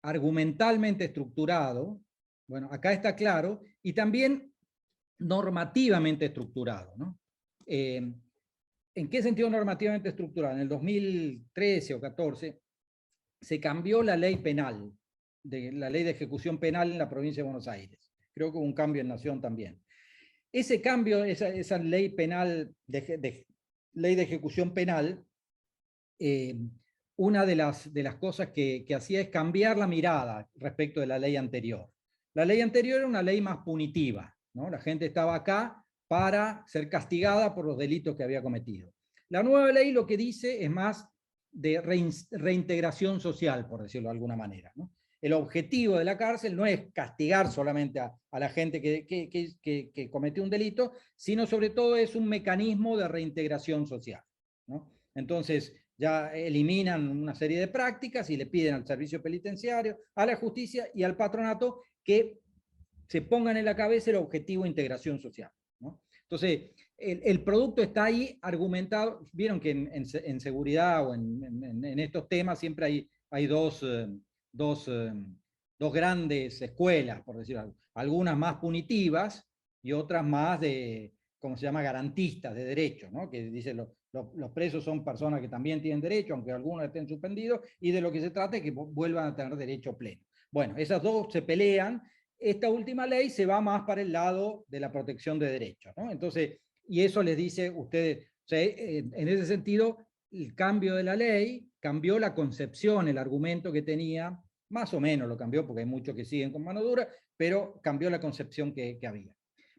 argumentalmente estructurado. Bueno, acá está claro, y también normativamente estructurado, ¿no? ¿En qué sentido normativamente estructurado? En el 2013 o 14 se cambió la ley penal, la ley de ejecución penal en la provincia de Buenos Aires. Creo que hubo un cambio en Nación también. Ese cambio, esa ley penal, ley de ejecución penal, una de las cosas que hacía es cambiar la mirada respecto de la ley anterior. La ley anterior era una ley más punitiva, ¿no? La gente estaba acá para ser castigada por los delitos que había cometido. La nueva ley lo que dice es más de reintegración social, por decirlo de alguna manera, ¿no? El objetivo de la cárcel no es castigar solamente a la gente que cometió un delito, sino sobre todo es un mecanismo de reintegración social, ¿no? Entonces ya eliminan una serie de prácticas y le piden al servicio penitenciario, a la justicia y al patronato que se pongan en la cabeza el objetivo de integración social, ¿no? Entonces, el producto está ahí argumentado. Vieron que en seguridad o en estos temas siempre hay dos grandes escuelas, por decirlo algo. Algunas más punitivas y otras más de, ¿cómo se llama?, garantistas de derechos, ¿no? Que dicen los presos son personas que también tienen derecho, aunque algunos estén suspendidos, y de lo que se trata es que vuelvan a tener derecho pleno. Bueno, esas dos se pelean. Esta última ley se va más para el lado de la protección de derechos, ¿no? Entonces, y eso les dice ustedes, o sea, en ese sentido, el cambio de la ley cambió la concepción, el argumento que tenía, más o menos lo cambió, porque hay muchos que siguen con mano dura, pero cambió la concepción que había.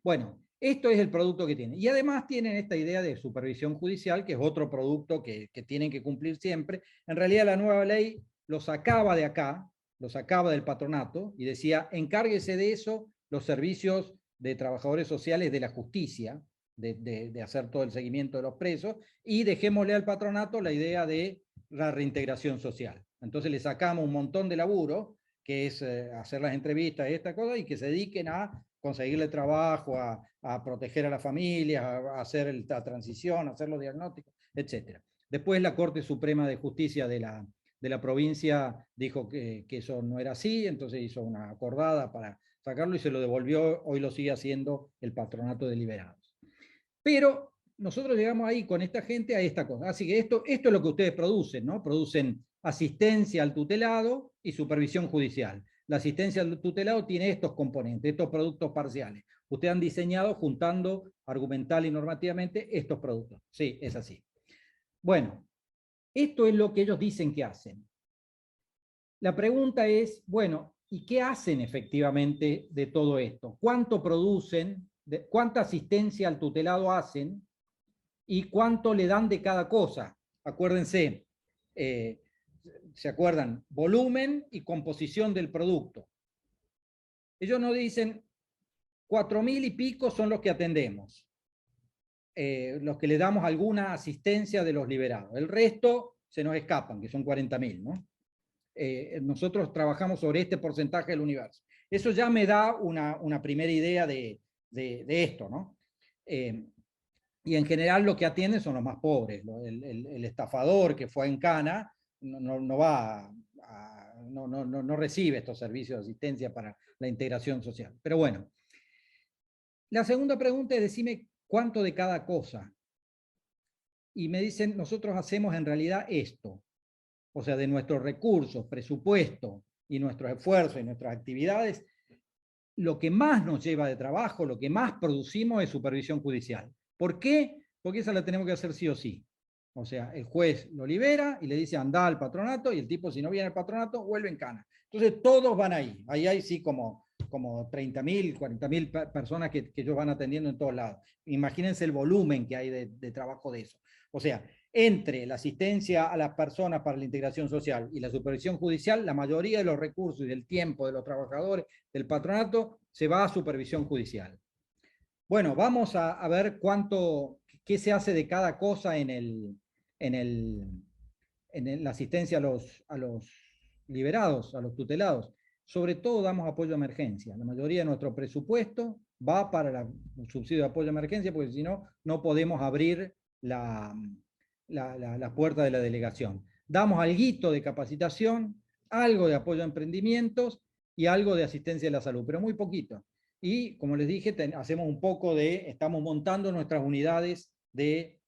Bueno, esto es el producto que tienen. Y además tienen esta idea de supervisión judicial, que es otro producto que tienen que cumplir siempre. En realidad la nueva ley lo sacaba de acá, lo sacaba del patronato y decía, encárguese de eso los servicios de trabajadores sociales de la justicia, de hacer todo el seguimiento de los presos, y dejémosle al patronato la idea de la reintegración social. Entonces le sacamos un montón de laburo, que es hacer las entrevistas y esta cosa, y que se dediquen a conseguirle trabajo, a proteger a la familia, a hacer la transición, a hacer los diagnósticos, etc. Después la Corte Suprema de Justicia de la provincia dijo que eso no era así, entonces hizo una acordada para sacarlo y se lo devolvió, hoy lo sigue haciendo el Patronato de Liberados. Pero nosotros llegamos ahí con esta gente a esta cosa. Así que esto es lo que ustedes producen, ¿no? Producen asistencia al tutelado y supervisión judicial. La asistencia al tutelado tiene estos componentes, estos productos parciales. Ustedes han diseñado, juntando argumental y normativamente, estos productos. Sí, es así. Bueno, esto es lo que ellos dicen que hacen. La pregunta es, bueno, ¿y qué hacen efectivamente de todo esto? ¿Cuánto producen? ¿Cuánta asistencia al tutelado hacen? ¿Y cuánto le dan de cada cosa? Acuérdense, ¿se acuerdan? Volumen y composición del producto. Ellos nos dicen 4.000 y pico son los que atendemos, los que le damos alguna asistencia de los liberados. El resto se nos escapan, que son 40.000, ¿no? Nosotros trabajamos sobre este porcentaje del universo. Eso ya me da una primera idea de esto, ¿no? Y en general lo que atienden son los más pobres. El estafador que fue en Cana no recibe estos servicios de asistencia para la integración social. Pero bueno, la segunda pregunta es, decime cuánto de cada cosa. Y me dicen, nosotros hacemos en realidad esto. O sea, de nuestros recursos, presupuesto y nuestros esfuerzos y nuestras actividades, lo que más nos lleva de trabajo, lo que más producimos es supervisión judicial. ¿Por qué? Porque esa la tenemos que hacer sí o sí. O sea, el juez lo libera y le dice anda al patronato, y el tipo, si no viene al patronato, vuelve en cana. Entonces todos van ahí. Ahí hay sí como 30.000, 40.000 personas que ellos van atendiendo en todos lados. Imagínense el volumen que hay de trabajo de eso. O sea, entre la asistencia a las personas para la integración social y la supervisión judicial, la mayoría de los recursos y del tiempo de los trabajadores del patronato se va a supervisión judicial. Bueno, vamos a ver qué se hace de cada cosa en la asistencia a los liberados, a los tutelados. Sobre todo damos apoyo a emergencia. La mayoría de nuestro presupuesto va para el subsidio de apoyo a emergencia, porque si no, no podemos abrir la puerta de la delegación. Damos alguito de capacitación, algo de apoyo a emprendimientos y algo de asistencia a la salud, pero muy poquito. Y como les dije, hacemos un poco estamos montando nuestras unidades de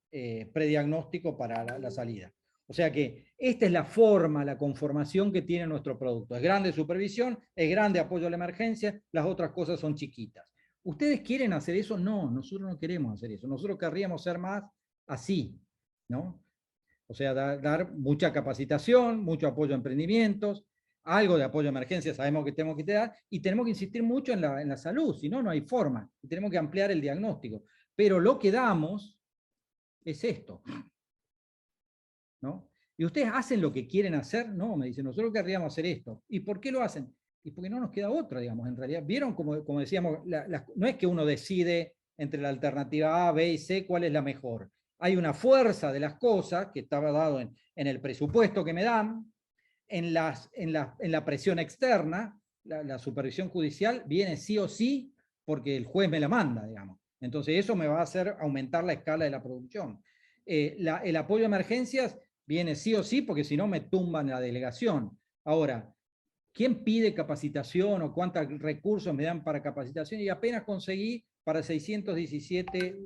prediagnóstico para la salida. O sea que esta es la forma, la conformación que tiene nuestro producto. Es grande supervisión, es grande apoyo a la emergencia, las otras cosas son chiquitas. ¿Ustedes quieren hacer eso? No, nosotros no queremos hacer eso. Nosotros querríamos ser más así, ¿no? O sea, dar mucha capacitación, mucho apoyo a emprendimientos, algo de apoyo a emergencia sabemos que tenemos que dar, y tenemos que insistir mucho en la salud, si no, no hay forma. Y tenemos que ampliar el diagnóstico. Pero lo que damos es esto, ¿no? ¿Y ustedes hacen lo que quieren hacer? No, me dicen, nosotros querríamos hacer esto. ¿Y por qué lo hacen? Y porque no nos queda otra, digamos, en realidad. ¿Vieron como decíamos, no es que uno decide entre la alternativa A, B y C cuál es la mejor? Hay una fuerza de las cosas que estaba dado en el presupuesto que me dan, en la presión externa, la supervisión judicial viene sí o sí porque el juez me la manda, digamos. Entonces eso me va a hacer aumentar la escala de la producción. El apoyo a emergencias viene sí o sí porque si no me tumban la delegación. Ahora, ¿quién pide capacitación o cuántos recursos me dan para capacitación? Y apenas conseguí para 617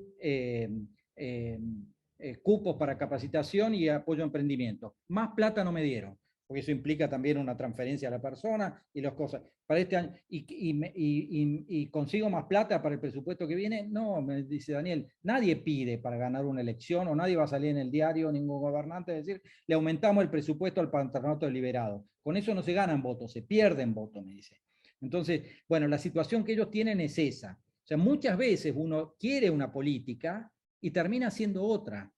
cupos para capacitación y apoyo a emprendimiento. Más plata no me dieron, porque eso implica también una transferencia a la persona y las cosas. Para este año, y consigo más plata para el presupuesto que viene. No, me dice Daniel, nadie pide para ganar una elección, o nadie va a salir en el diario, ningún gobernante, es decir, le aumentamos el presupuesto al patronato liberado. Con eso no se ganan votos, se pierden votos, me dice. Entonces, bueno, la situación que ellos tienen es esa. O sea, muchas veces uno quiere una política y termina siendo otra.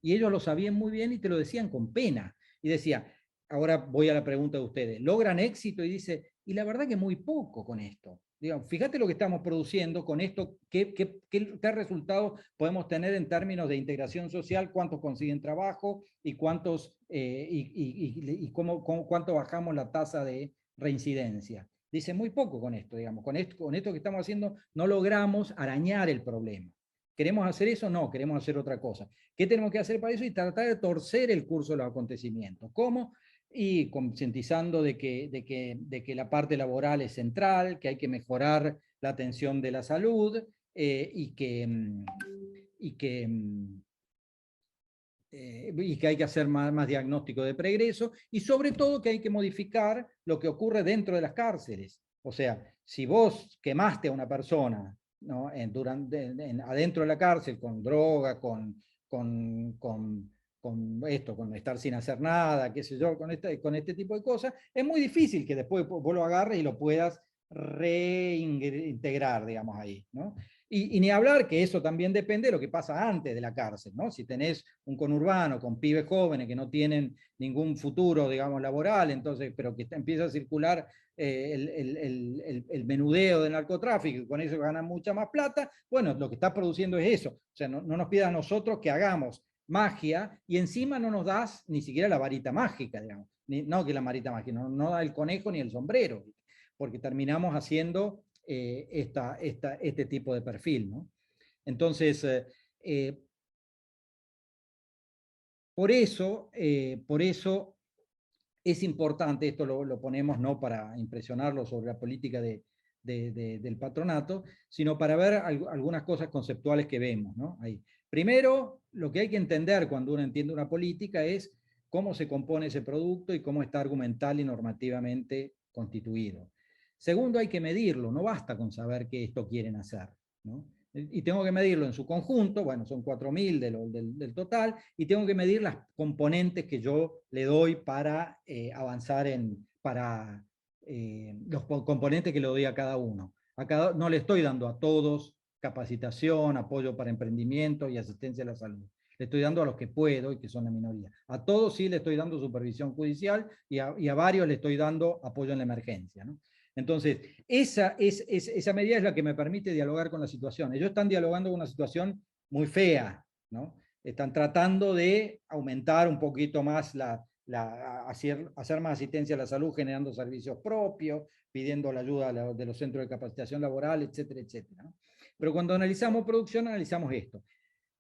Y ellos lo sabían muy bien y te lo decían con pena. Y decía, ahora voy a la pregunta de ustedes, ¿logran éxito? Y dice, y la verdad que muy poco con esto. Digamos, fíjate lo que estamos produciendo con esto, qué resultados podemos tener en términos de integración social, cuántos consiguen trabajo y cuántos, cuánto bajamos la tasa de reincidencia. Dice muy poco con esto, digamos, con esto que estamos haciendo no logramos arañar el problema. ¿Queremos hacer eso? No, queremos hacer otra cosa. ¿Qué tenemos que hacer para eso? Y tratar de torcer el curso de los acontecimientos. ¿Cómo? Y concientizando de que la parte laboral es central, que hay que mejorar la atención de la salud y que hay que hacer más diagnóstico de pregreso y sobre todo que hay que modificar lo que ocurre dentro de las cárceles. O sea, si vos quemaste a una persona, ¿no? Adentro de la cárcel con droga, con estar sin hacer nada, qué sé yo, con este tipo de cosas, es muy difícil que después vos lo agarres y lo puedas reintegrar, digamos, ahí, ¿no? Y ni hablar que eso también depende de lo que pasa antes de la cárcel, ¿no? Si tenés un conurbano con pibes jóvenes que no tienen ningún futuro, digamos, laboral, entonces, pero que empieza a circular el menudeo del narcotráfico y con eso ganan mucha más plata, bueno, lo que está produciendo es eso. O sea, no nos pida a nosotros que hagamos magia y encima no nos das ni siquiera la varita mágica, digamos. No que la varita mágica, no da el conejo ni el sombrero, porque terminamos haciendo este tipo de perfil, ¿no? Entonces, por eso es importante, esto lo ponemos no para impresionarlo sobre la política del patronato, sino para ver algunas cosas conceptuales que vemos, ¿no? Ahí. Primero, lo que hay que entender cuando uno entiende una política es cómo se compone ese producto y cómo está argumental y normativamente constituido. Segundo, hay que medirlo, no basta con saber qué esto quieren hacer, ¿no? Y tengo que medirlo en su conjunto, bueno, son 4.000 del total, y tengo que medir las componentes que yo le doy para avanzar los componentes que le doy a cada uno. No le estoy dando a todos capacitación, apoyo para emprendimiento y asistencia a la salud. Le estoy dando a los que puedo y que son la minoría. A todos sí le estoy dando supervisión judicial y a varios le estoy dando apoyo en la emergencia, ¿no? Entonces, esa medida es la que me permite dialogar con la situación. Ellos están dialogando con una situación muy fea, ¿no? Están tratando de aumentar un poquito más hacer más asistencia a la salud, generando servicios propios, pidiendo la ayuda de los centros de capacitación laboral, etcétera, etcétera, ¿no? Pero cuando analizamos producción, analizamos esto.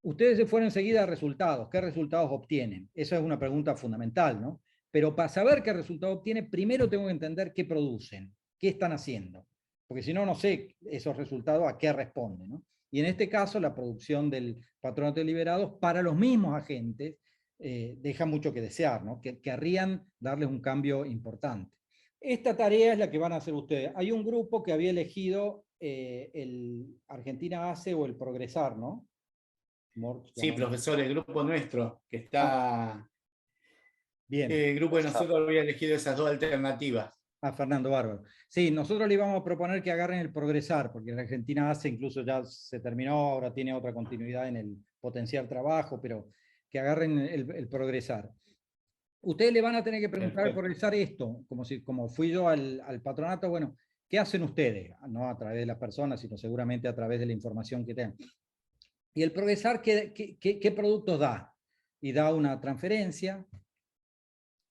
Ustedes se fueron enseguida a resultados. ¿Qué resultados obtienen? Esa es una pregunta fundamental, ¿no? Pero para saber qué resultado obtienen, primero tengo que entender qué producen. ¿Qué están haciendo? Porque si no, no sé esos resultados a qué responden, ¿no? Y en este caso, la producción del patronato de liberados para los mismos agentes deja mucho que desear, ¿no? Que querrían darles un cambio importante. Esta tarea es la que van a hacer ustedes. Hay un grupo que había elegido el Argentina Hace o el Progresar, ¿no? Sí, profesor, el grupo nuestro, que está... Bien. El grupo de nosotros había elegido esas dos alternativas. Fernando, bárbaro. Sí, nosotros le íbamos a proponer que agarren el Progresar, porque la Argentina Hace incluso ya se terminó, ahora tiene otra continuidad en el potenciar trabajo, pero que agarren el Progresar. Ustedes le van a tener que preguntar al Progresar esto, como fui yo al patronato, bueno, ¿qué hacen ustedes? No a través de las personas, sino seguramente a través de la información que tengan. Y el Progresar, ¿qué productos da? Y da una transferencia,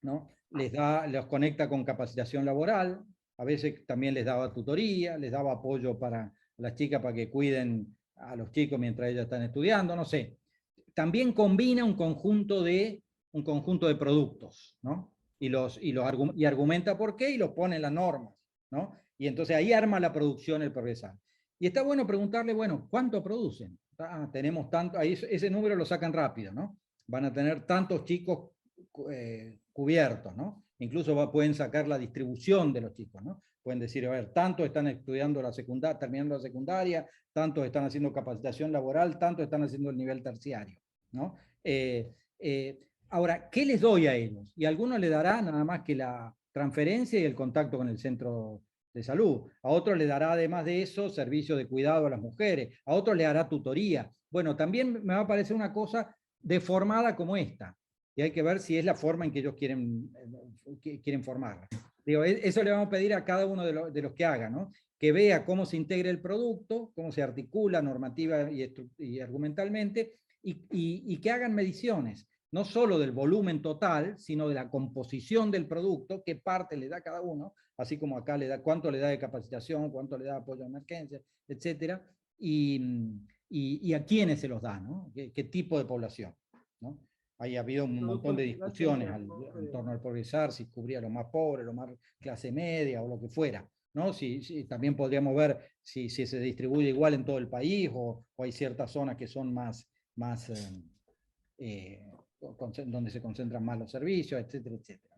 ¿no? Los conecta con capacitación laboral, a veces también les daba tutoría, les daba apoyo para las chicas para que cuiden a los chicos mientras ellas están estudiando, no sé. También combina un conjunto de productos, ¿no? Y argumenta por qué y los pone en las normas, ¿no? Y entonces ahí arma la producción el Progresar. Y está bueno preguntarle, bueno, ¿cuánto producen? Tenemos tanto, ahí ese número lo sacan rápido, ¿no? Van a tener tantos chicos cubiertos, ¿no? Incluso pueden sacar la distribución de los chicos, ¿no? Pueden decir, a ver, tantos están estudiando terminando la secundaria, tantos están haciendo capacitación laboral, tantos están haciendo el nivel terciario, ¿no? Ahora, ¿qué les doy a ellos? Y a algunos le dará nada más que la transferencia y el contacto con el centro de salud. A otros le dará, además de eso, servicio de cuidado a las mujeres. A otros le hará tutoría. Bueno, también me va a parecer una cosa deformada como esta. Y hay que ver si es la forma en que ellos quieren formarla. Digo, eso le vamos a pedir a cada uno de los que haga, ¿no? que vea cómo se integra el producto, cómo se articula normativa y argumentalmente, y que hagan mediciones, no solo del volumen total, sino de la composición del producto, qué parte le da cada uno, así como acá le da, cuánto le da de capacitación, cuánto le da de apoyo a emergencia, etcétera, y a quiénes se los da, ¿no? ¿Qué tipo de población, ¿no? Ahí ha habido un montón de discusiones en torno al progresar, si cubría a los más pobres, los más clase media o lo que fuera, ¿no? Si también podríamos ver si se distribuye igual en todo el país o hay ciertas zonas que son donde se concentran más los servicios, etcétera, etcétera.